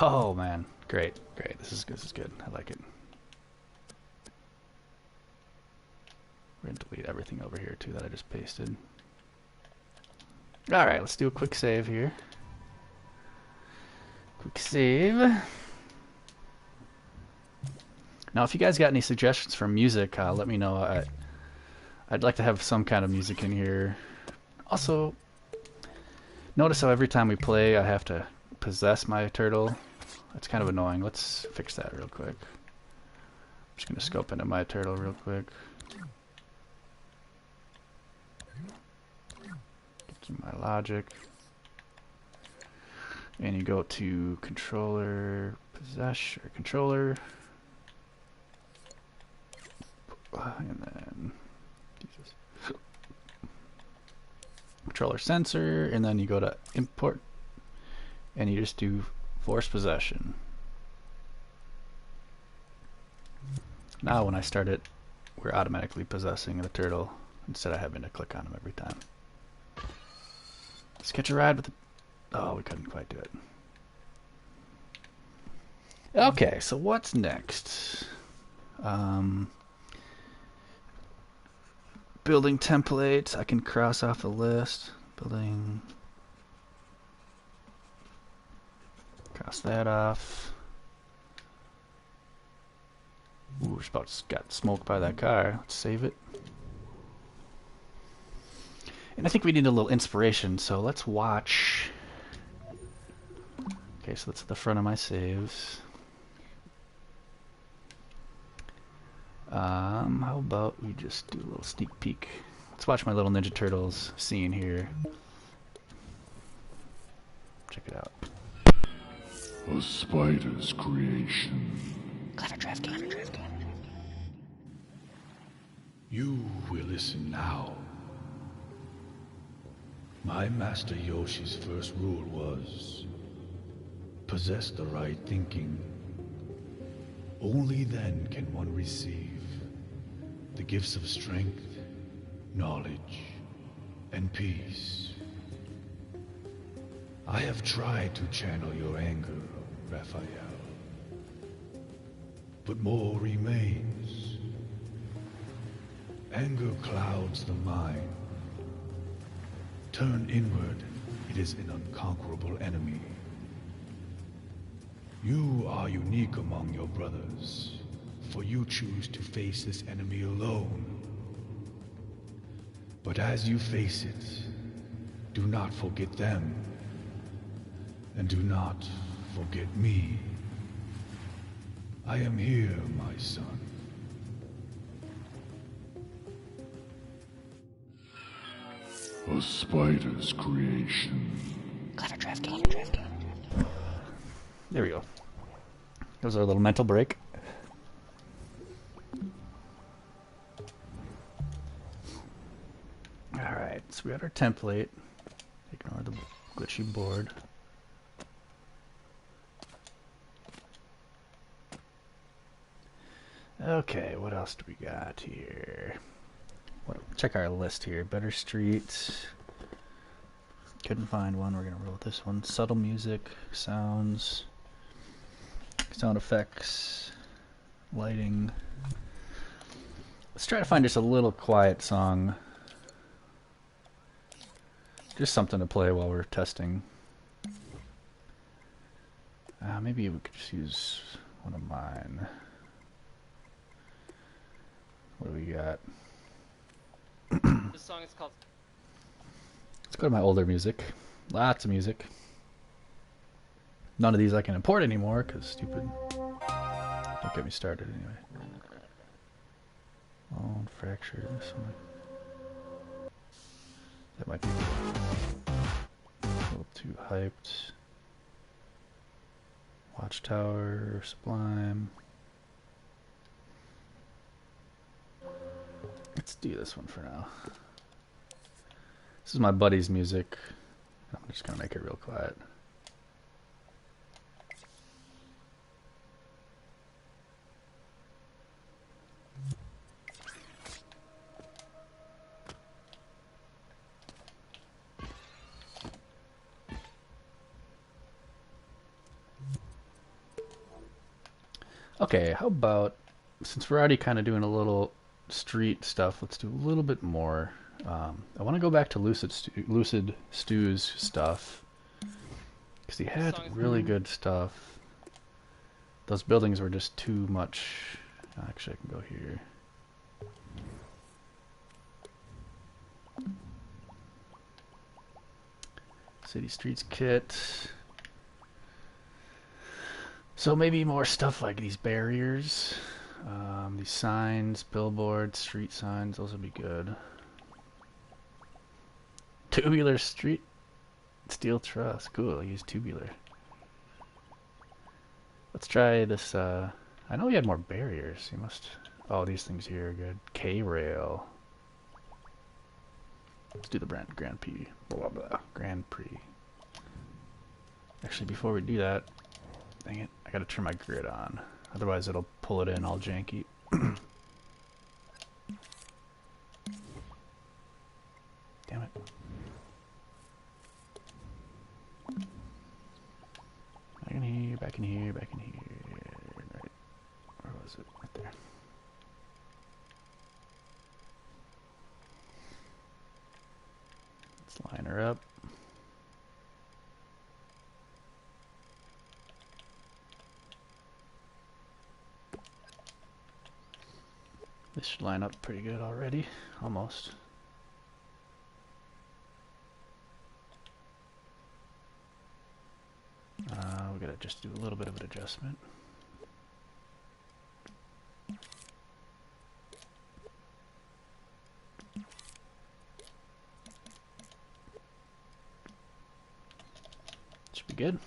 Oh man, great, great. This is good. I like it. We're gonna delete everything over here too that I just pasted. All right, let's do a quick save here. Quick save. Now, if you guys got any suggestions for music, let me know. I'd like to have some kind of music in here. Also, notice how every time we play, I have to possess my turtle. That's kind of annoying. Let's fix that real quick. I'm just going to scope into my turtle real quick. Get to my logic. And you go to controller, possess, or controller. And then Jesus. Controller sensor, and then you go to import, and you just do force possession. Now when I start it, we're automatically possessing the turtle instead of having to click on him every time. Let's catch a ride with the... Oh, we couldn't quite do it. Okay, so what's next? Building templates. I can cross off a list. Building... Cross that off. Ooh, just about got smoked by that car. Let's save it. And I think we need a little inspiration, so let's watch. Okay, so that's at the front of my saves. How about we just do a little sneak peek? Let's watch my little Ninja Turtles scene here. Check it out. A spider's creation. Clever drift. You will listen now. My master Yoshi's first rule was possess the right thinking. Only then can one receive the gifts of strength, knowledge, and peace. I have tried to channel your anger, Raphael, but more remains. Anger clouds the mind. Turn inward, it is an unconquerable enemy. You are unique among your brothers, for you choose to face this enemy alone. But as you face it, do not forget them, and do not forget me. I am here, my son. A spider's creation. Clever drift. There we go. That was our little mental break. Alright, so we got our template. Ignore the glitchy board. Okay, what else do we got here? Check our list here. Better streets. Couldn't find one. We're gonna roll with this one. Subtle music, sounds, sound effects, lighting. Let's try to find just a little quiet song. Just something to play while we're testing. Maybe we could just use one of mine. What do we got? This song is called... Let's go to my older music. Lots of music. None of these I can import anymore, because stupid. Don't get me started anyway. Bone fracture, this one. That might be a little too hyped. Watchtower, Sublime. Let's do this one for now. This is my buddy's music. I'm just gonna make it real quiet. Okay, how about, since we're already kind of doing a little street stuff, let's do a little bit more. I want to go back to Lucid Stew's stuff, because he had really good stuff. Those buildings were just too much. Actually, I can go here. City Streets Kit. So maybe more stuff like these barriers, these signs, billboards, street signs, those would be good. Tubular street steel truss, cool, I'll use tubular. Let's try this, I know we had more barriers, you must, oh these things here are good. K-rail. Let's do the Grand Prix, blah blah blah, Grand Prix. Actually before we do that, dang it, I gotta turn my grid on. Otherwise it'll pull it in all janky. Damn it. Back in here, back in here, back in here. Right. Where was it? Right there. Let's line her up. This should line up pretty good already, almost. We gotta just do a little bit of an adjustment. Should be good.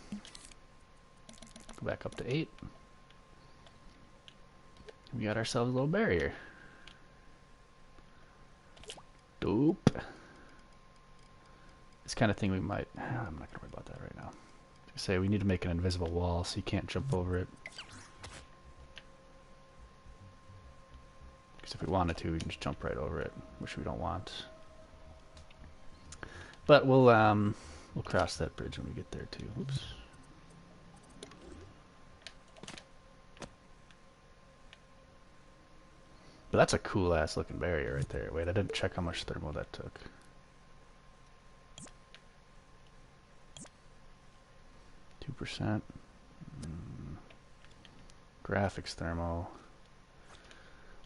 Go back up to 8. We got ourselves a little barrier. Dope. This kind of thing we might... I'm not gonna worry about that right now. Say we need to make an invisible wall so you can't jump over it. Because if we wanted to, we can just jump right over it, which we don't want. But we'll cross that bridge when we get there too. Oops. But that's a cool ass looking barrier right there. Wait, I didn't check how much thermal that took. %. Graphics thermal.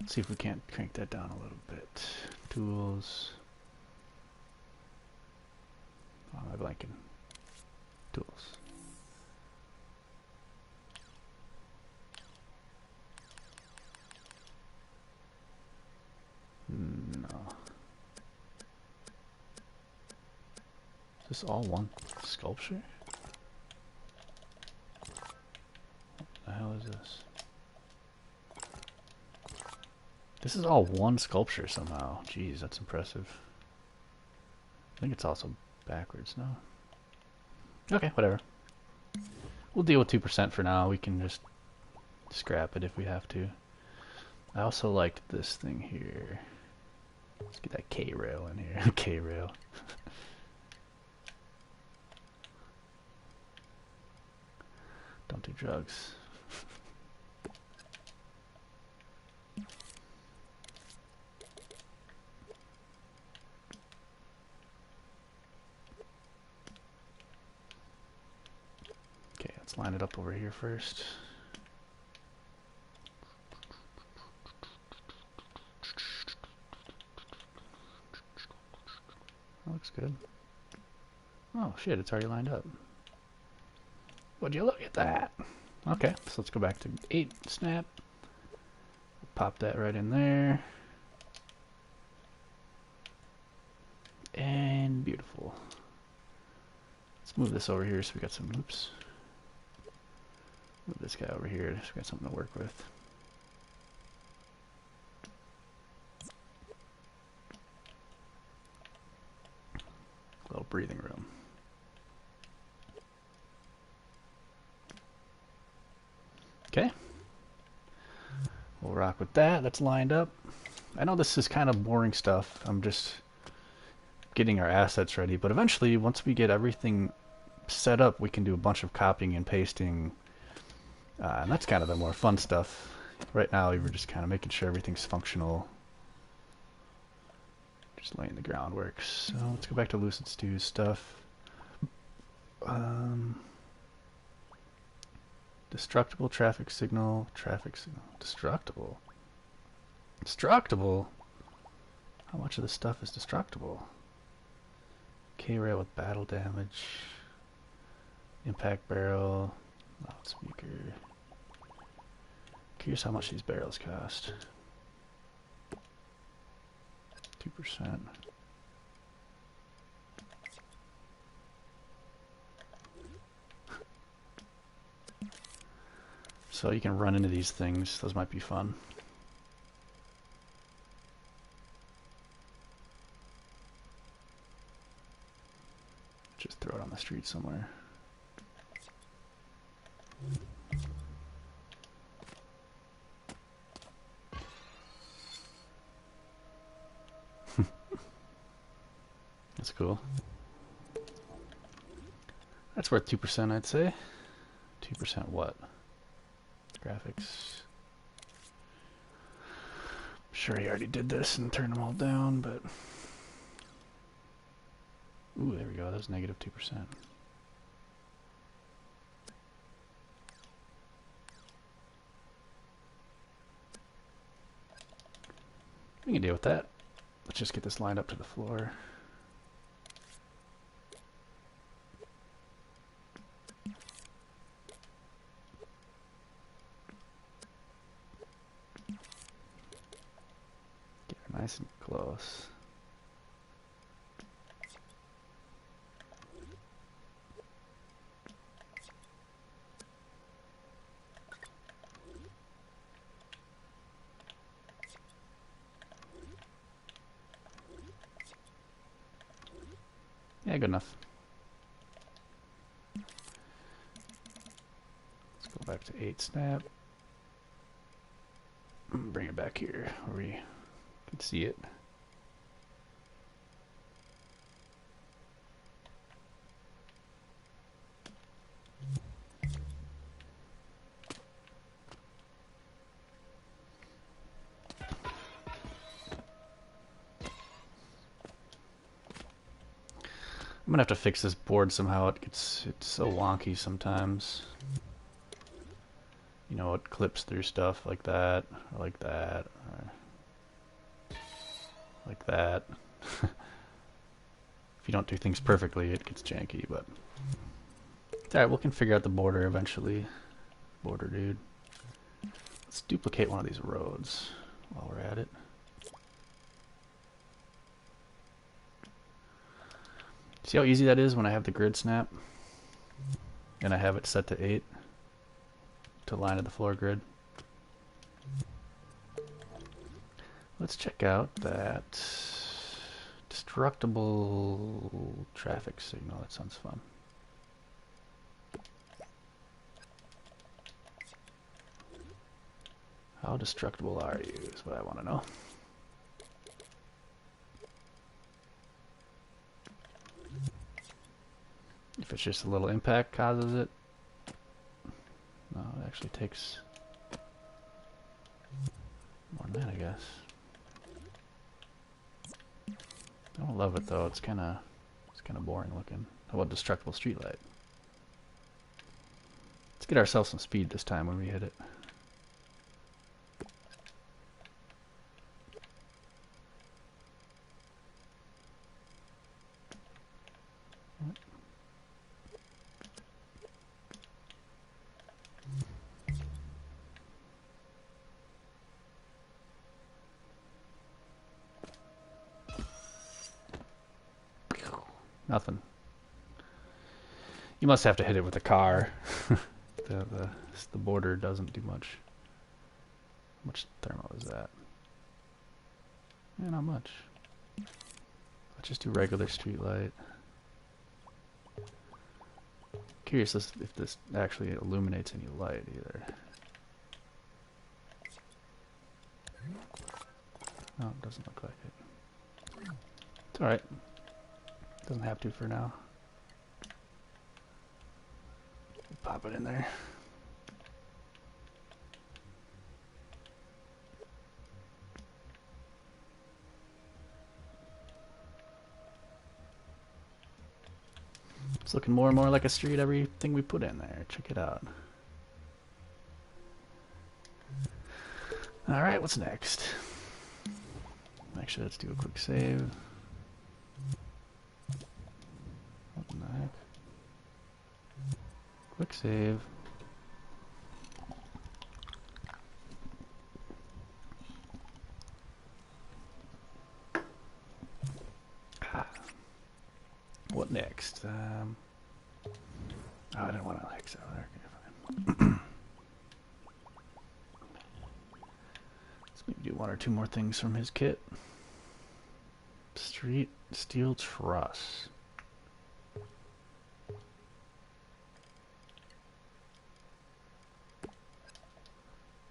Let's see if we can't crank that down a little bit. Tools. Oh, am I blanking? Tools. No. Is this all one sculpture? What the hell is this? This is all one sculpture somehow. Jeez, that's impressive. I think it's also backwards, no? Okay, whatever. We'll deal with 2% for now. We can just scrap it if we have to. I also liked this thing here. Let's get that K-rail in here. K-rail. Don't do drugs. Let's line it up over here first. That looks good. Oh shit, it's already lined up. Would you look at that? Okay, so let's go back to 8 snap. Pop that right in there. And beautiful. Let's move this over here so we got some loops. Move this guy over here so we got something to work with. A little breathing room. Okay. We'll rock with that. That's lined up. I know this is kind of boring stuff. I'm just getting our assets ready, but eventually, once we get everything set up, we can do a bunch of copying and pasting, and that's kind of the more fun stuff. Right now, we were just kind of making sure everything's functional, just laying the groundwork. So let's go back to Lucids Grid stuff. Destructible traffic signal, destructible. Destructible? How much of this stuff is destructible? K-rail with battle damage, impact barrel, loudspeaker. Curious how much these barrels cost. 2%. So you can run into these things. Those might be fun. Just throw it on the street somewhere. That's cool. That's worth 2%, I'd say. 2% what? Graphics. I'm sure he already did this and turned them all down, but... Ooh, there we go. That was negative 2%. We can deal with that. Let's just get this lined up to the floor. Get her nice and close. Yeah, good enough. Let's go back to 8 snap. Bring it back here where we can see it. I'm gonna have to fix this board somehow. It's so wonky sometimes. You know, it clips through stuff like that, or like that, or like that. If you don't do things perfectly, it gets janky, but it's alright, we can figure out the border eventually. Boarder dude. Let's duplicate one of these roads while we're at it. See how easy that is when I have the grid snap and I have it set to 8 to line of the floor grid. Let's check out that destructible traffic signal. That sounds fun. How destructible are you is what I want to know. If it's just a little impact causes it. No, it actually takes more than that, I guess. I don't love it though. It's kind of boring looking. How about destructible streetlight? Let's get ourselves some speed this time when we hit it. Nothing. You must have to hit it with a car. The boarder doesn't do much. How much thermal is that? Yeah, not much. Let's just do regular street light. Curious if this actually illuminates any light either. No, it doesn't look like it. It's alright. Doesn't have to for now. Pop it in there. It's looking more and more like a street everything we put in there. Check it out. Alright, what's next? Actually, let's do a quick save. What the heck? Quick save. What next? Oh, I didn't want to X out there. Okay, fine. Let's maybe do one or two more things from his kit. Street steel truss.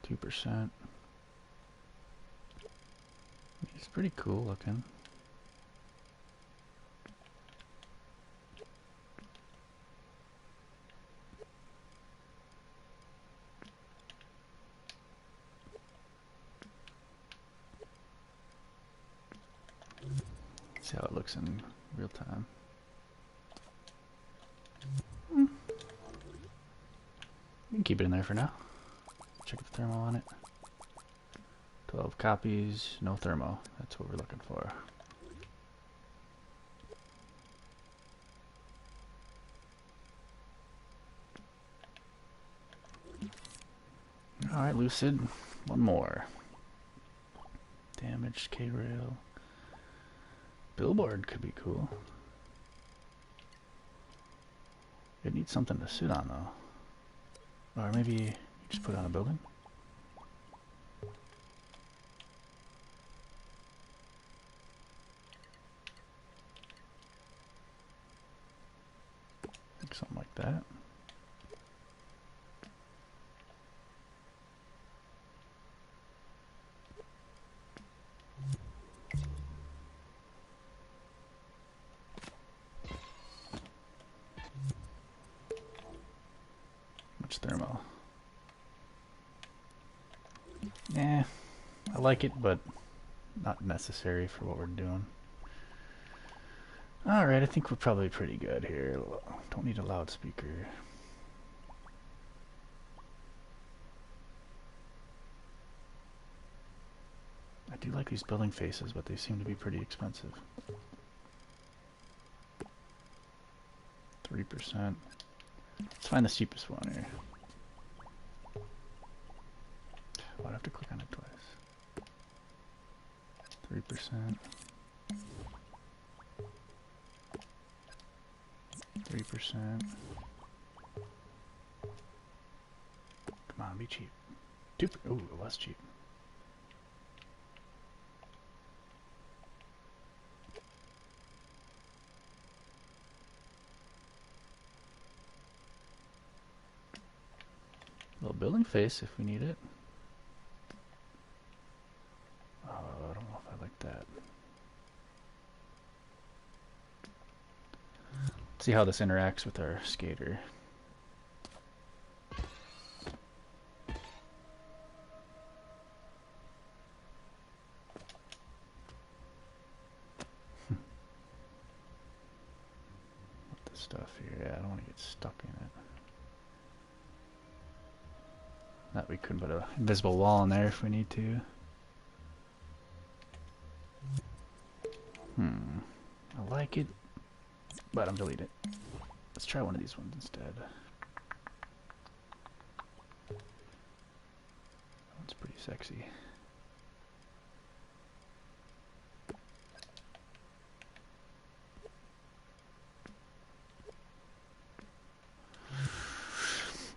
2%. He's pretty cool looking. See how it looks in real time. We can keep it in there for now. Check the thermo on it. 12 copies, no thermo. That's what we're looking for. Alright, Lucid. One more. Damaged K-rail. Billboard could be cool. It needs something to sit on though. Or maybe you just put it on a building? I think something like that. Much thermo. Yeah, I like it, but not necessary for what we're doing. Alright, I think we're probably pretty good here. Don't need a loudspeaker. I do like these building faces, but they seem to be pretty expensive. 3%. Let's find the cheapest one here. Oh, I have to click on it twice. 3%. 3%. Come on, be cheap. 2%. Ooh, it was cheap. Little building face if we need it. Oh, I don't know if I like that. Let's see how this interacts with our skater. What the stuff here? Yeah, I don't want to get stuck in it. That we could put an invisible wall in there if we need to. I like it, but I'm deleting it. Let's try one of these ones instead. That's pretty sexy.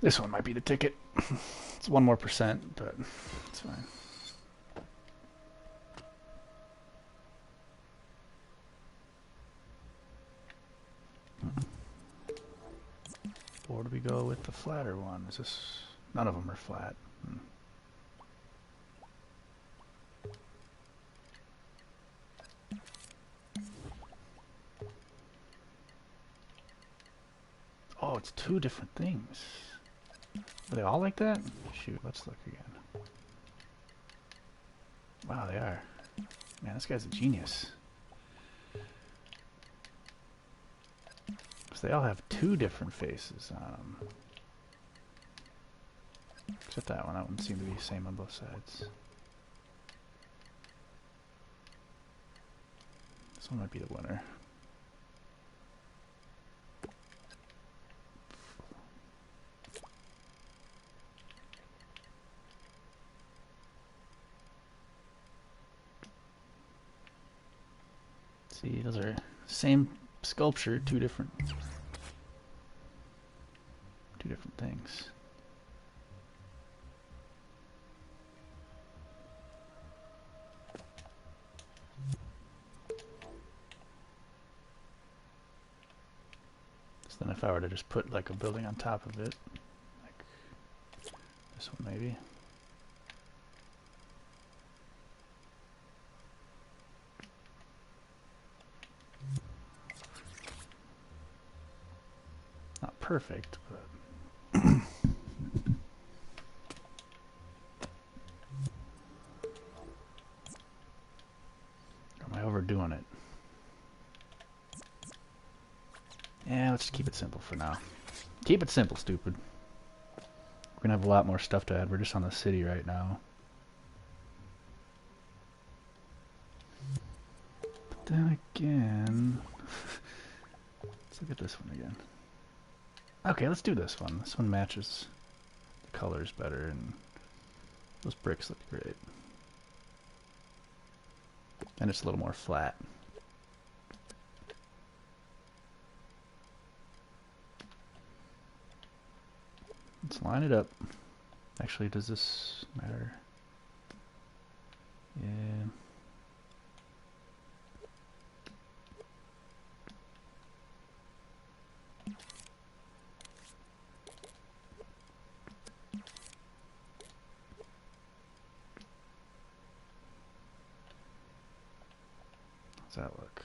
This one might be the ticket. It's 1% more, but it's fine. Or do we go with the flatter one? Is this... None of them are flat. Oh, it's two different things. Are they all like that? Shoot, let's look again. Wow, they are. Man, this guy's a genius. Because they all have two different faces on them. Except that one. That one seemed to be the same on both sides. This one might be the winner. See, those are same sculpture, two different things. So then if I were to just put like a building on top of it, like this one maybe. Not perfect, but am I overdoing it? Yeah, let's just keep it simple for now. Keep it simple, stupid. We're gonna have a lot more stuff to add. We're just on the city right now. But then again... Let's look at this one again. Okay, let's do this one. This one matches the colors better, and those bricks look great. And it's a little more flat. Let's line it up. Actually, does this matter? Yeah. How's that look?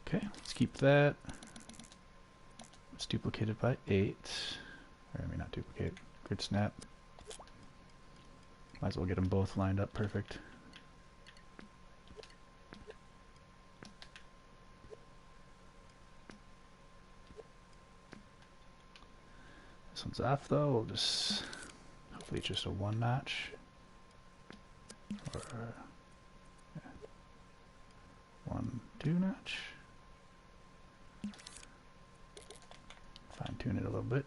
Okay, let's keep that. Let's duplicate it by 8. Or I mean, not duplicate, grid snap. Might as well get them both lined up perfect. This one's off though. We'll just hopefully it's just a 1 notch. Or yeah. 1, 2 notch. Fine tune it a little bit.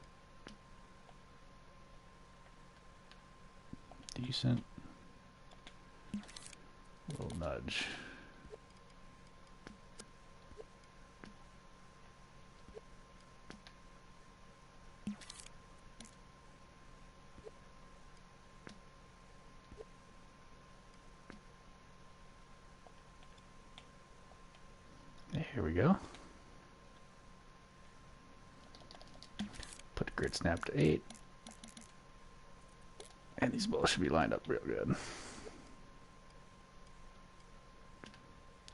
Decent. Little nudge. Here we go. Put the grid snap to 8. And these both should be lined up real good.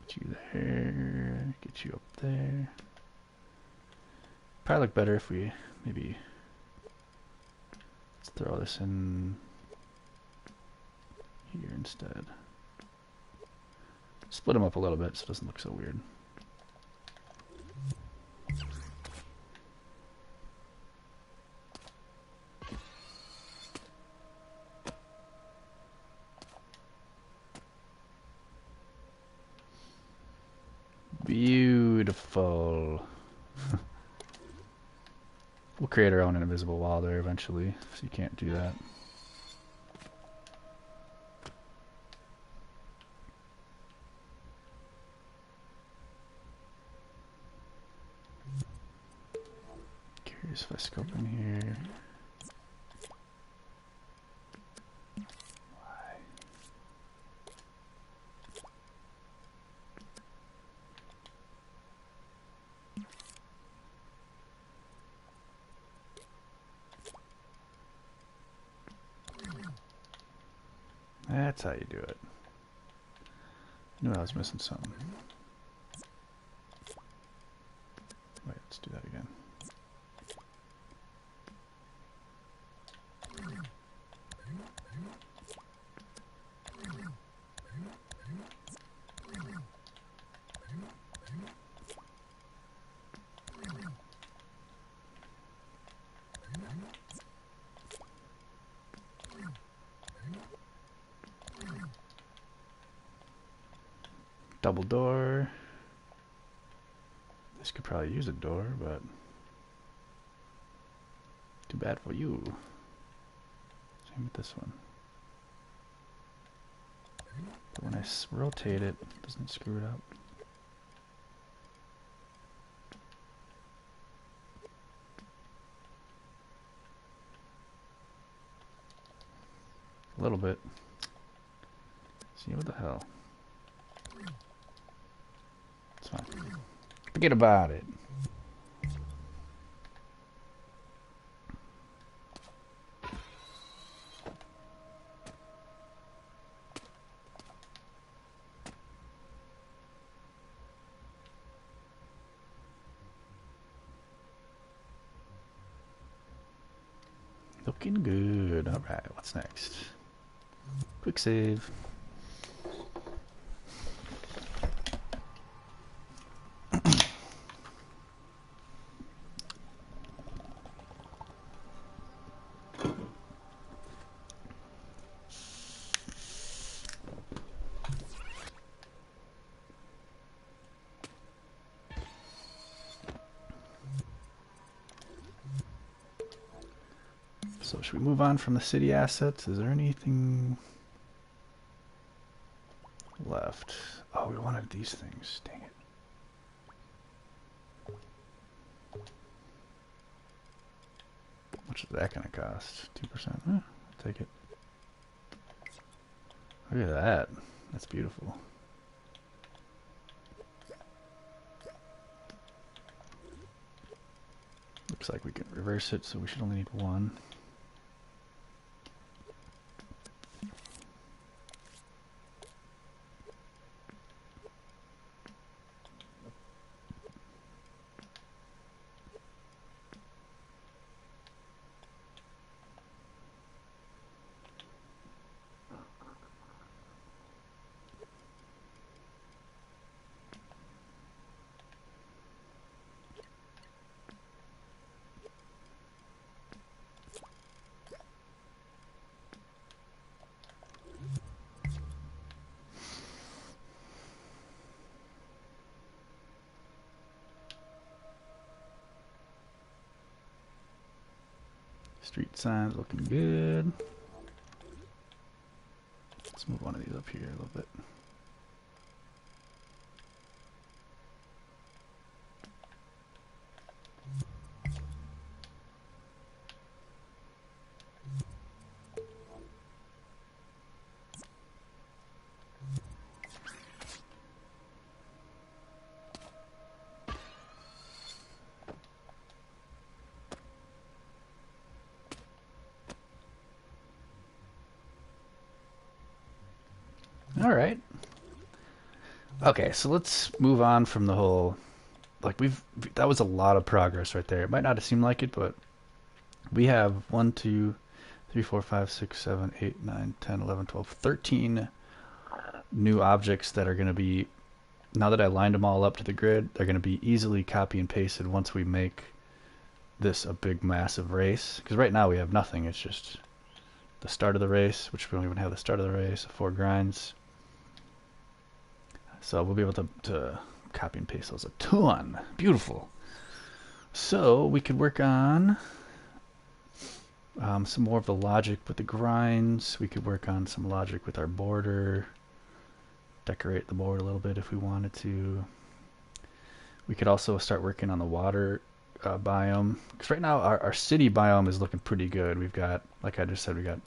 Get you there, get you up there. Probably look better if we maybe let's throw this in here instead. Split them up a little bit so it doesn't look so weird. beautiful. We'll create our own invisible wall there eventually, so you can't do that. Curious if I scope in here. That's how you do it. Knew I was missing something. Wait, let's do that again. Double door. This could probably use a door, but too bad for you. Same with this one. But when I rotate it, doesn't it screw it up? A little bit. See, what the hell? It's fine. Forget about it. Looking good. Alright, what's next? Quick save. So should we move on from the city assets? Is there anything left? Oh, we wanted these things. Dang it. How much is that going to cost? 2%? I'll take it. Look at that. That's beautiful. Looks like we can reverse it, so we should only need one. Street signs looking good. Let's move one of these up here a little bit. Alright. Okay, so let's move on from the whole, like that was a lot of progress right there. It might not have seemed like it, but we have 1, 2, 3, 4, 5, 6, 7, 8, 9, 10, 11, 12, 13 new objects that are going to be, now that I lined them all up to the grid, they're going to be easily copy and pasted once we make this a big massive race. Because right now we have nothing, it's just the start of the race, which we don't even have the start of the race, 4 grinds. So we'll be able to copy and paste those a ton. Beautiful. So we could work on some more of the logic with the grinds. We could work on some logic with our border. Decorate the board a little bit if we wanted to. We could also start working on the water biome. Because right now our city biome is looking pretty good. We've got, like I just said, we got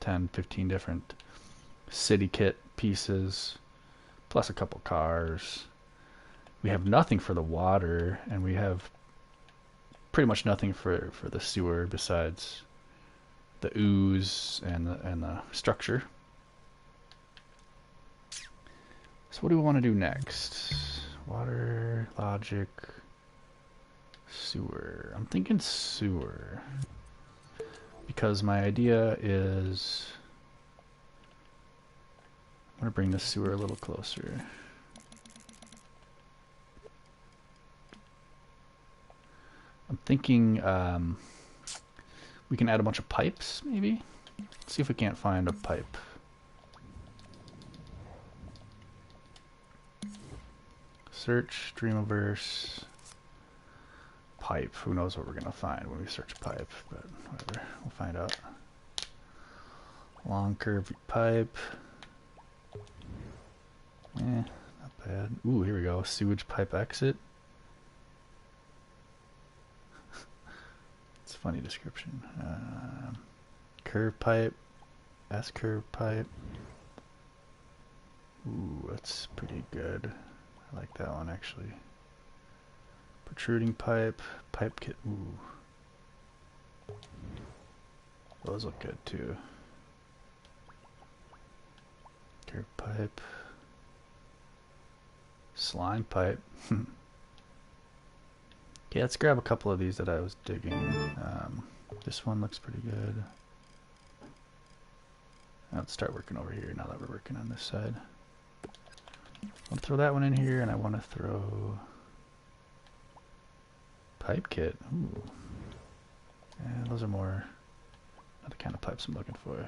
10, 15 different city kit pieces, plus a couple cars. We have nothing for the water, and we have pretty much nothing for the sewer besides the ooze and the structure. So what do we want to do next? Water, logic, sewer. I'm thinking sewer. Because my idea is I'm going to bring the sewer a little closer. I'm thinking we can add a bunch of pipes, maybe? Let's see if we can't find a pipe. Search, Dreamiverse, pipe. Who knows what we're going to find when we search pipe, but whatever. We'll find out. Long curved pipe. Not bad. Ooh, here we go. Sewage pipe exit. It's a funny description. Curve pipe. S-curve pipe. Ooh, that's pretty good. I like that one actually. Protruding pipe. Pipe kit. Ooh. Those look good too. Curve pipe. Slime pipe. Okay, let's grab a couple of these that I was digging. This one looks pretty good. Let's start working over here now that we're working on this side. I want to throw that one in here, and I want to throw pipe kit. Ooh. Yeah, those are more not the kind of pipes I'm looking for.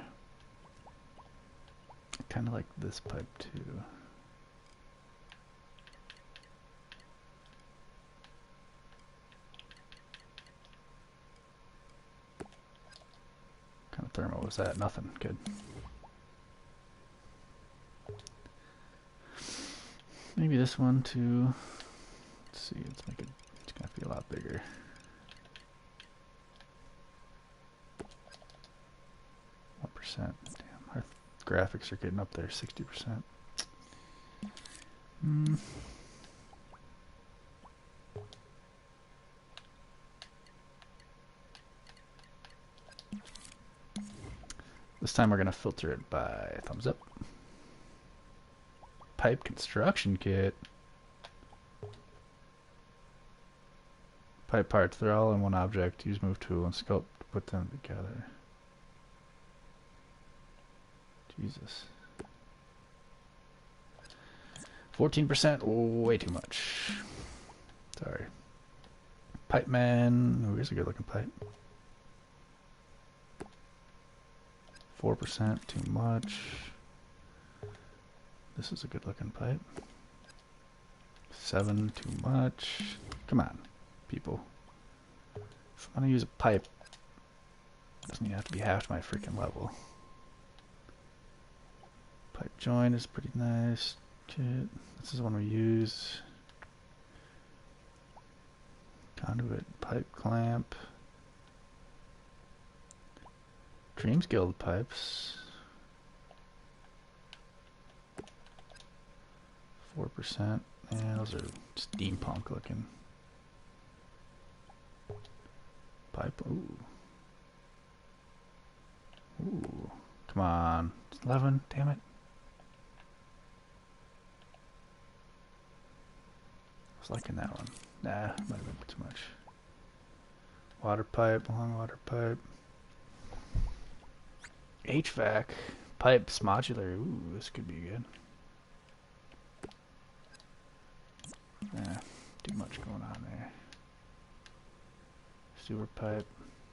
I kind of like this pipe too. What kind of thermal was that? Nothing. Good. Maybe this one too. Let's see. Let's make it. It's gonna be a lot bigger. Damn, our graphics are getting up there. 60%. This time we're gonna filter it by thumbs up. Pipe construction kit. Pipe parts, they're all in one object. Use move tool and sculpt to put them together. Jesus. 14%, way too much. Sorry. Pipe man, oh, here's a good looking pipe. 4%, too much. This is a good looking pipe. 7, too much. Come on, people. If I want to use a pipe, it doesn't even have to be half my freaking level. Pipe joint is pretty nice. Kit. This is one we use. Conduit pipe clamp. Dreams Guild pipes. 4%. Yeah, those are steampunk looking. Pipe. Ooh. Ooh. Come on. 11. Damn it. I was liking that one. Nah, might have been too much. Water pipe. Long water pipe. HVAC. Pipes modular. Ooh, this could be good. Nah, too much going on there. Sewer pipe.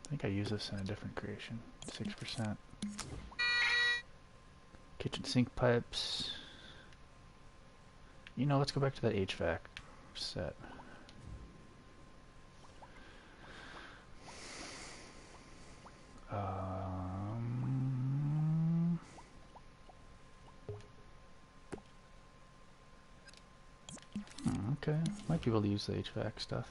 I think I use this in a different creation. 6%. Kitchen sink pipes. You know, let's go back to that HVAC. set. Okay, might be able to use the HVAC stuff.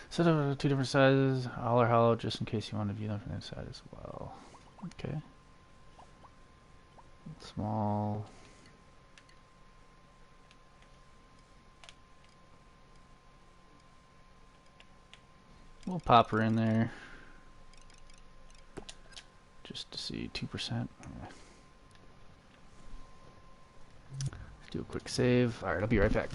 Set up 2 different sizes, all are hollow, just in case you want to view them from the inside as well. Okay. Small. We'll pop her in there. Just to see 2%. Yeah. Do a quick save. Alright, I'll be right back.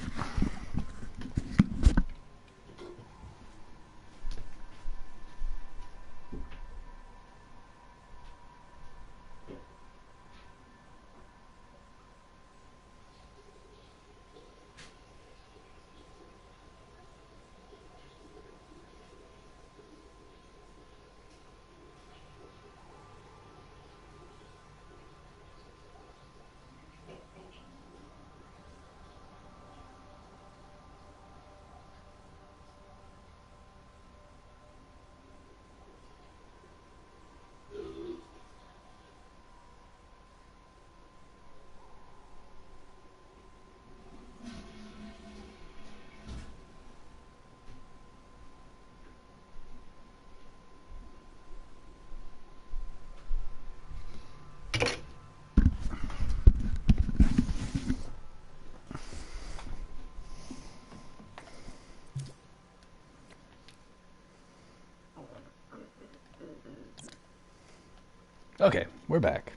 Okay, we're back.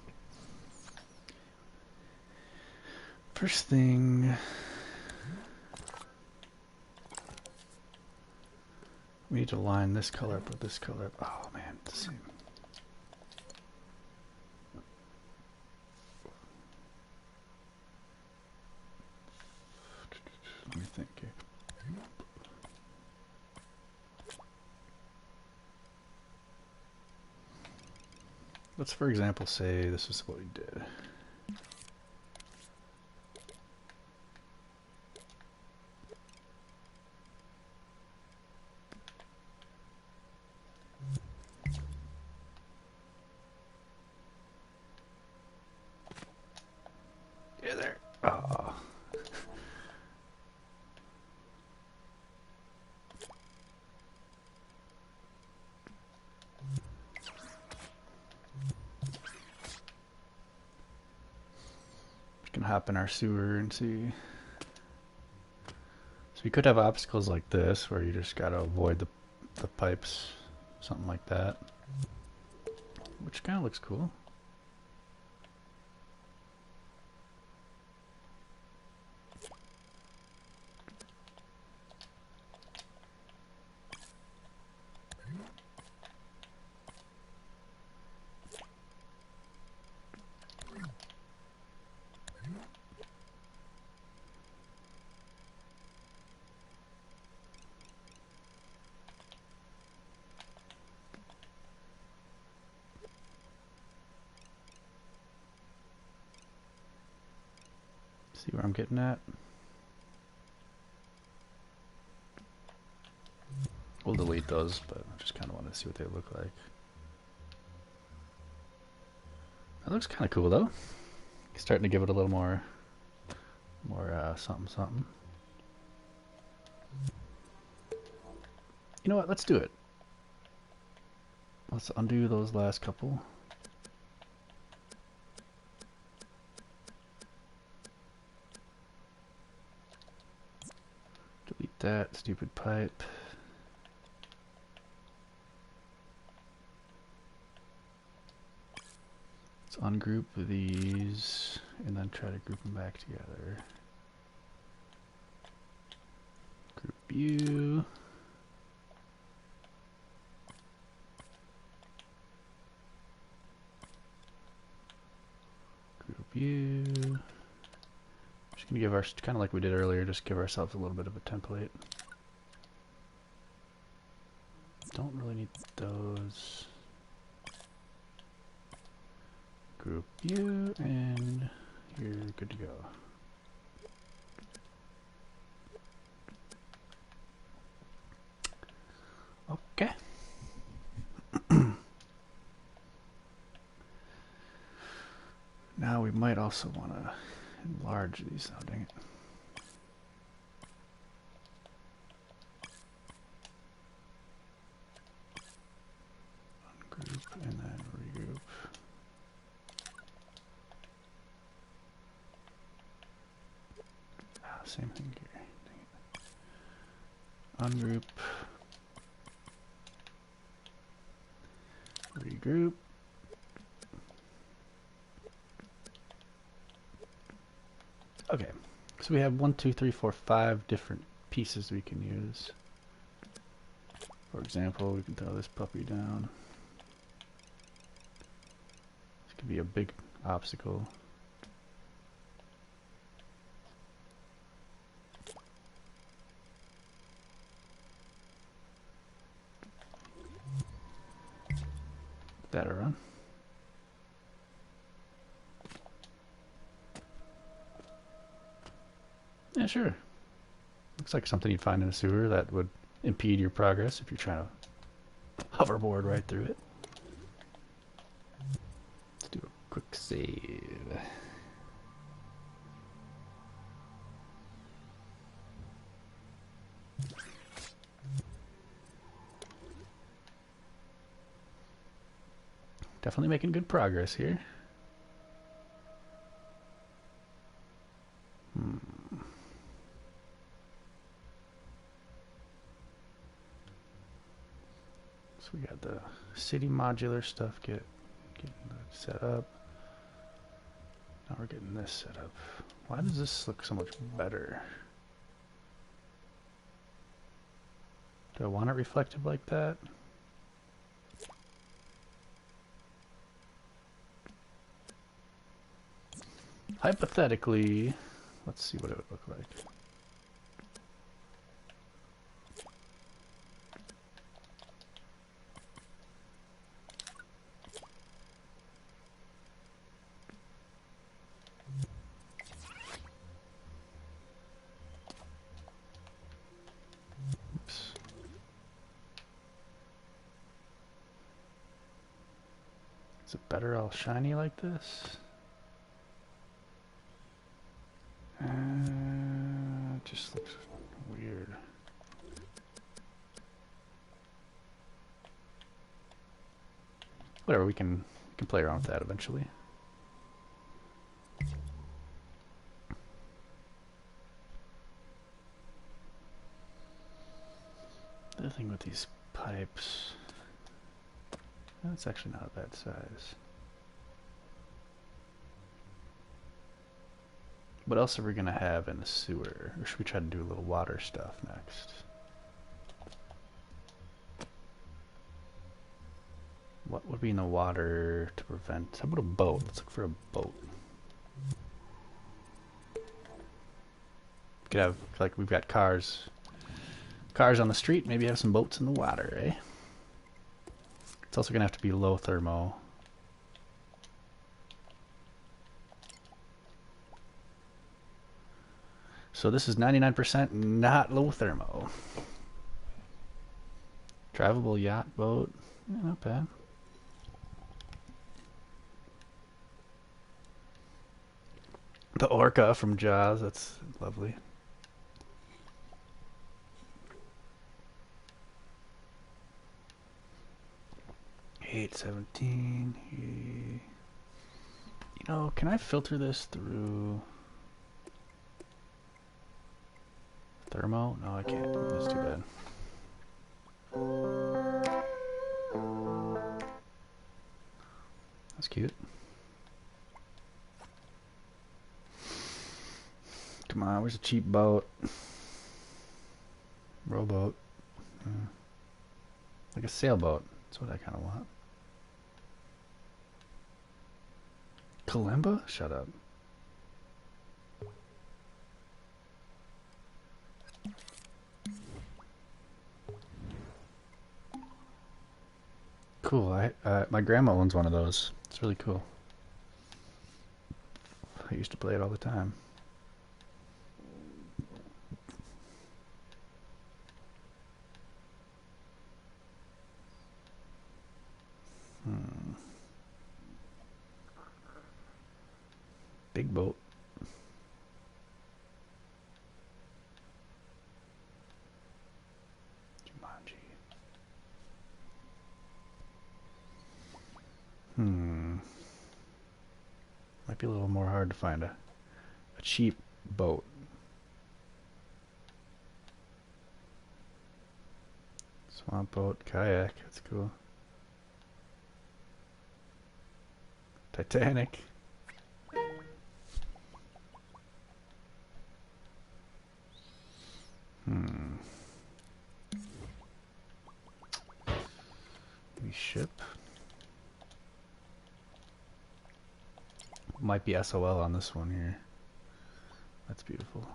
First thing, we need to line this color up with this color up. Oh man, it's the same. Let me think here. Let's, for example, say this is what we did. Yeah, there. Oh. Can hop in our sewer and see. So we could have obstacles like this where you just gotta avoid the pipes, something like that, which kind of looks cool. See where I'm getting at? We'll delete those, but I just kind of want to see what they look like. That looks kind of cool though. Starting to give it a little more something something. You know what? Let's do it. Let's undo those last couple. Delete that stupid pipe. Let's ungroup these and then try to group them back together. Group you. Group you. Just gonna give our, kind of like we did earlier, just give ourselves a little bit of a template. Don't really need those. Group you, and you're good to go. might also want to enlarge these. Oh, dang it. Ungroup and then regroup. Same thing here. Ungroup. Regroup. Okay, so we have 1, 2, 3, 4, 5 different pieces we can use. For example, we can throw this puppy down. This could be a big obstacle. That'll run. Yeah, sure. Looks like something you'd find in a sewer that would impede your progress if you're trying to hoverboard right through it. Let's do a quick save. Definitely making good progress here. So we got the city modular stuff getting set up. Now we're getting this set up. Why does this look so much better? Do I want it reflective like that? Hypothetically, let's see what it would look like. Oops. Is it better all shiny like this? It just looks weird. Whatever, we can play around with that eventually. The thing with these pipes, that's actually not a bad size. What else are we gonna have in the sewer? Or should we try to do a little water stuff next? What would be in the water to prevent? How about a boat? Let's look for a boat. We could have, like, we've got cars on the street, maybe have some boats in the water, eh? It's also gonna have to be low thermo. So this is 99% not low thermo. Travelable yacht boat, yeah, not bad. The orca from Jaws, that's lovely. $8.17. You know, can I filter this through thermo? No, I can't. That's too bad. That's cute. Come on, where's a cheap boat? Rowboat. Like a sailboat. That's what I kind of want. Kalimba? Shut up. Cool. My grandma owns one of those. It's really cool. I used to play it all the time. be a little more hard to find a cheap boat. Swamp boat, kayak, that's cool. Titanic. Maybe ship. Might be SOL on this one here. That's beautiful.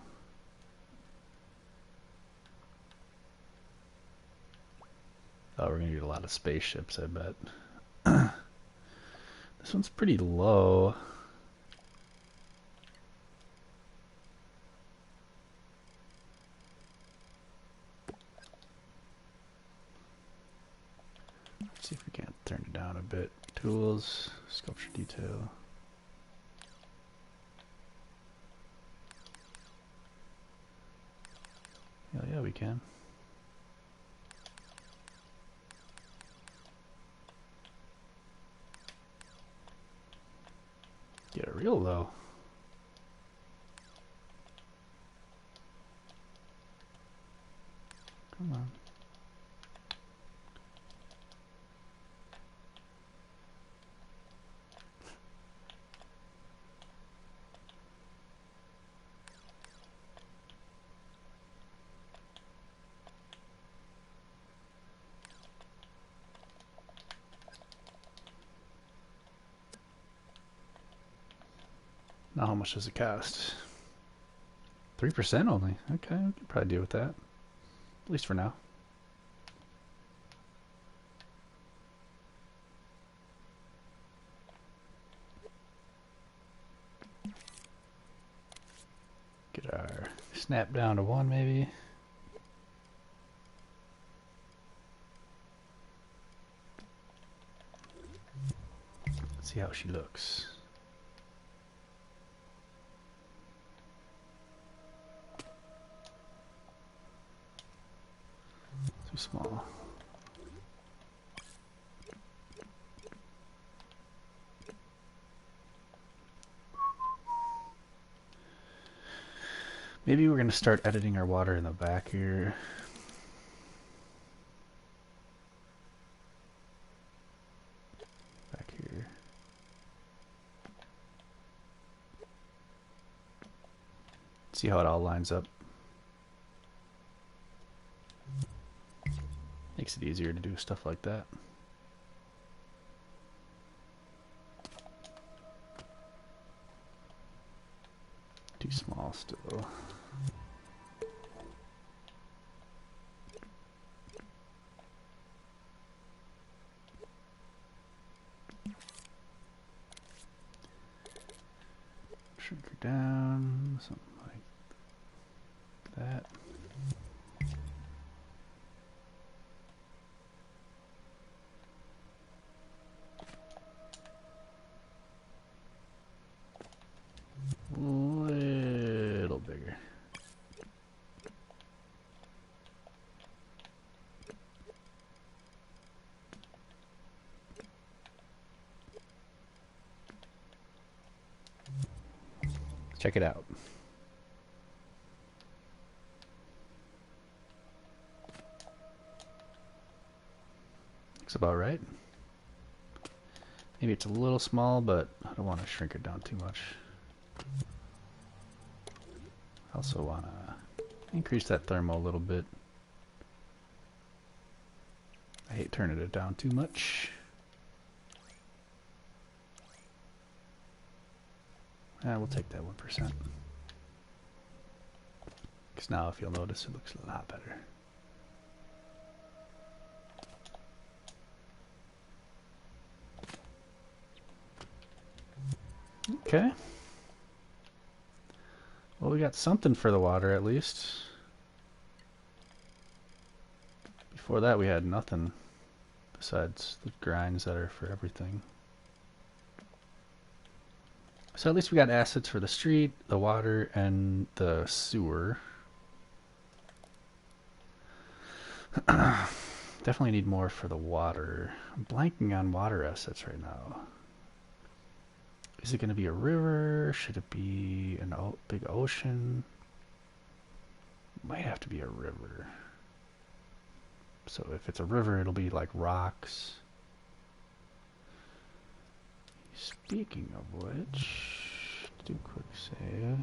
Oh, we're gonna need a lot of spaceships, I bet. This one's pretty low. Let's see if we can't turn it down a bit. Tools, sculpture detail. Yeah, we can. Get it real low. Come on. Now how much does it cost? 3% only. Okay, we can probably deal with that. At least for now. Get our snap down to 1 maybe. Let's see how she looks. Too small. Maybe we're going to start editing our water in the back here. Back here. See how it all lines up. Makes it easier to do stuff like that. Too small still. Shrink her down, something like that. Little bigger. Check it out. Looks about right. Maybe it's a little small, but I don't want to shrink it down too much. I also want to increase that thermal a little bit. I hate turning it down too much. We'll take that 1%. Because now, if you'll notice, it looks a lot better. Okay. Well, we got something for the water at least. Before that, we had nothing besides the grinds that are for everything. So at least we got assets for the street, the water, and the sewer. Definitely need more for the water. I'm blanking on water assets right now. Is it going to be a river? Should it be a big ocean? Might have to be a river. So if it's a river, it'll be like rocks. Speaking of which, do a quick save.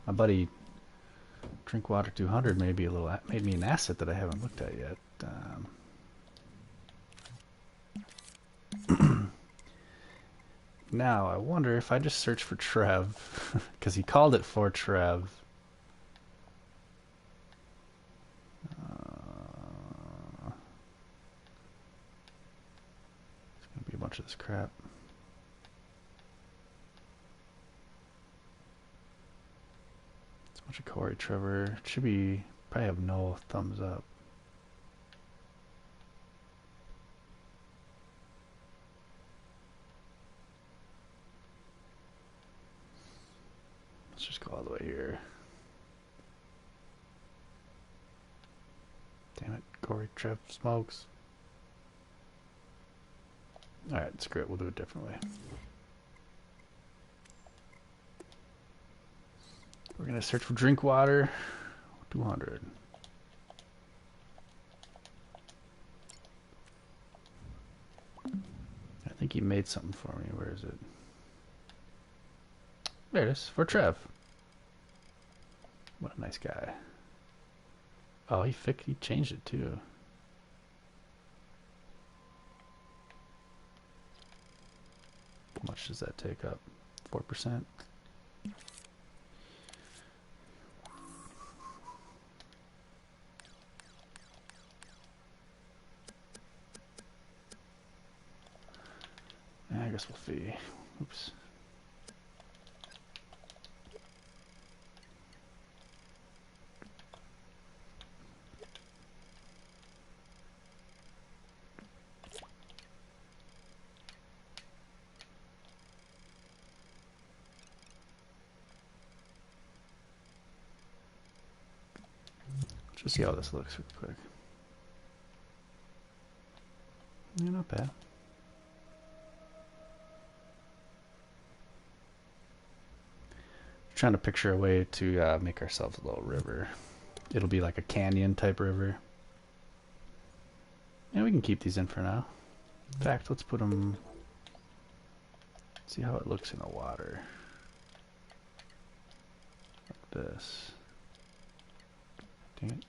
My buddy Drinkwater 200 made me an asset that I haven't looked at yet. Now I wonder if I just search for Trev, because he called it for Trev. It's gonna be a bunch of this crap. It's a bunch of Corey Trevor. It should be probably have no thumbs up. Let's just go all the way here. Damn it, Corey Trev smokes. Alright, screw it, we'll do it differently. We're gonna search for Drinkwater 200. I think he made something for me. Where is it? There it is, for Trev. What a nice guy. Oh, he changed it too. How much does that take up? 4%? I guess we'll fee. Oops. Just see how this looks real quick. Yeah, not bad. Trying to picture a way to make ourselves a little river. It'll be like a canyon type river. And we can keep these in for now. In fact, let's put them... see how it looks in the water. Like this. Dang it.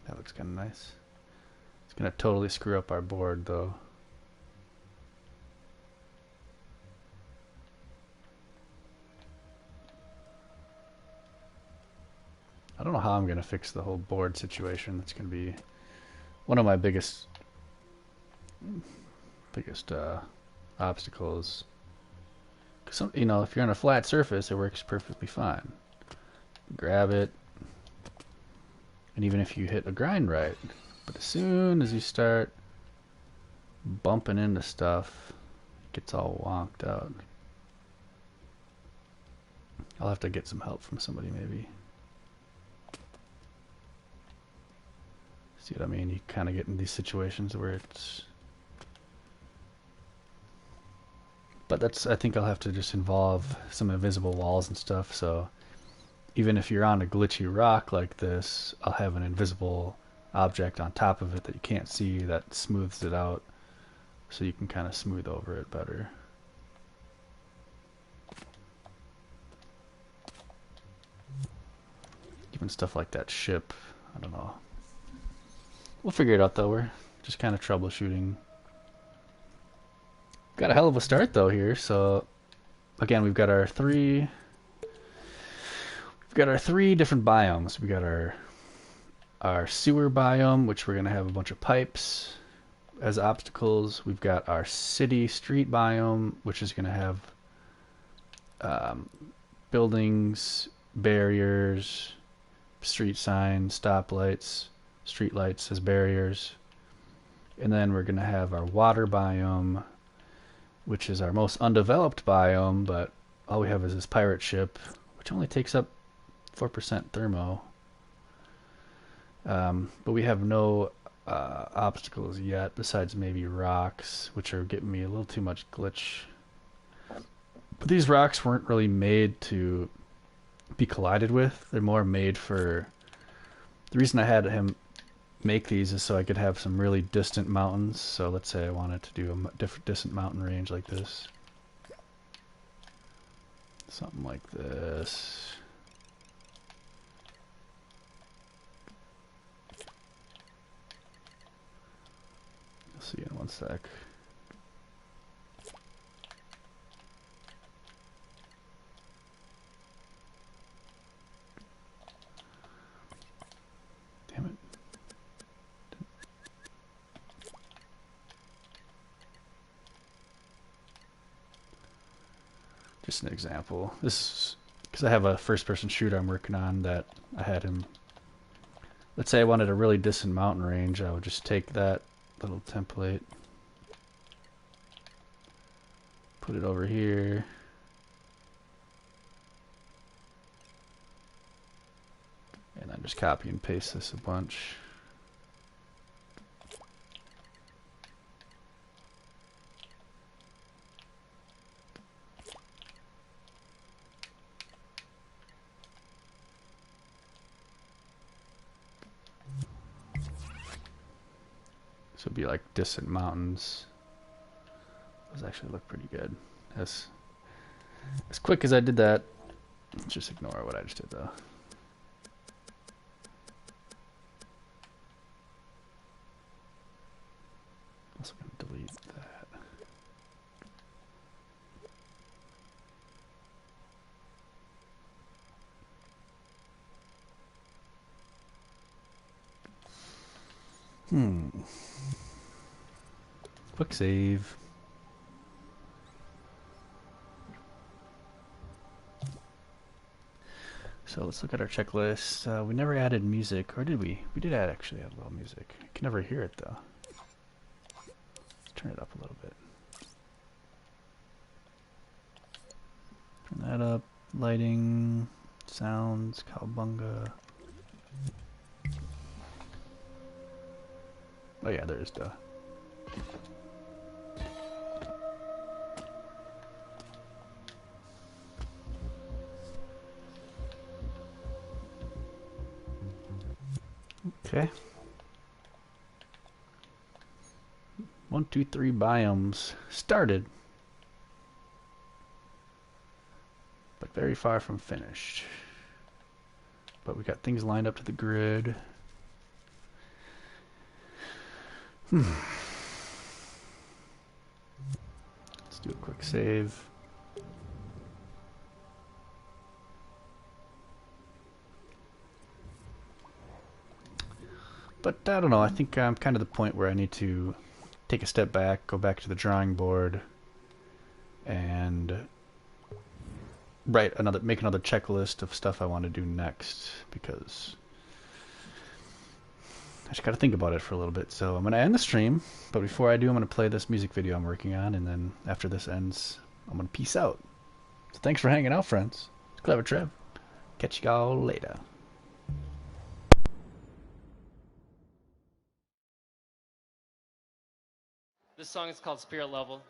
That looks kind of nice. It's going to totally screw up our board though. I don't know how I'm going to fix the whole board situation. That's going to be one of my biggest obstacles. Cause you know, if you're on a flat surface, it works perfectly fine. Grab it, and even if you hit a grind right, but as soon as you start bumping into stuff, it gets all wonked out. I'll have to get some help from somebody maybe. See what I mean? You kind of get in these situations where it's... But that's, I think I'll have to just involve some invisible walls and stuff, so even if you're on a glitchy rock like this, I'll have an invisible object on top of it that you can't see that smooths it out, so you can kind of smooth over it better. Even stuff like that ship, I don't know. We'll figure it out though, we're just kind of troubleshooting. Got a hell of a start though here, so again we've got our three different biomes. We got our sewer biome, which we're gonna have a bunch of pipes as obstacles. We've got our city street biome, which is gonna have buildings, barriers, street signs, stoplights, street lights as barriers. And then we're going to have our water biome, which is our most undeveloped biome, but all we have is this pirate ship, which only takes up 4% thermo. But we have no obstacles yet, besides maybe rocks, which are getting me a little too much glitch. But these rocks weren't really made to be collided with. They're more made for... The reason I had him make these is so I could have some really distant mountains. So let's say I wanted to do a different distant mountain range like this. Something like this. You'll see in one sec. Damn it. Just an example. This is because I have a first-person shooter I'm working on that I had him. Let's say I wanted a really distant mountain range. I would just take that little template, put it over here, and then just copy and paste this a bunch. So it'd be like distant mountains. Those actually look pretty good. As quick as I did that, just ignore what I just did though. Also gonna delete that. Quick save. So let's look at our checklist. We never added music, or did we? We did actually add a little music. I can never hear it though. Let's turn it up a little bit. Turn that up. Lighting, sounds, Kawabunga. Oh yeah, there's the. Okay. 1, 2, 3 biomes started, but very far from finished. But we got things lined up to the grid. Let's do a quick save. But I don't know, I think I'm kind of the point where I need to take a step back, go back to the drawing board, and make another checklist of stuff I want to do next, because I just got to think about it for a little bit. So I'm going to end the stream, but before I do, I'm going to play this music video I'm working on, and then after this ends, I'm going to peace out. So thanks for hanging out, friends. It's Clever Trev. Catch y'all later. This song is called Spirit Level.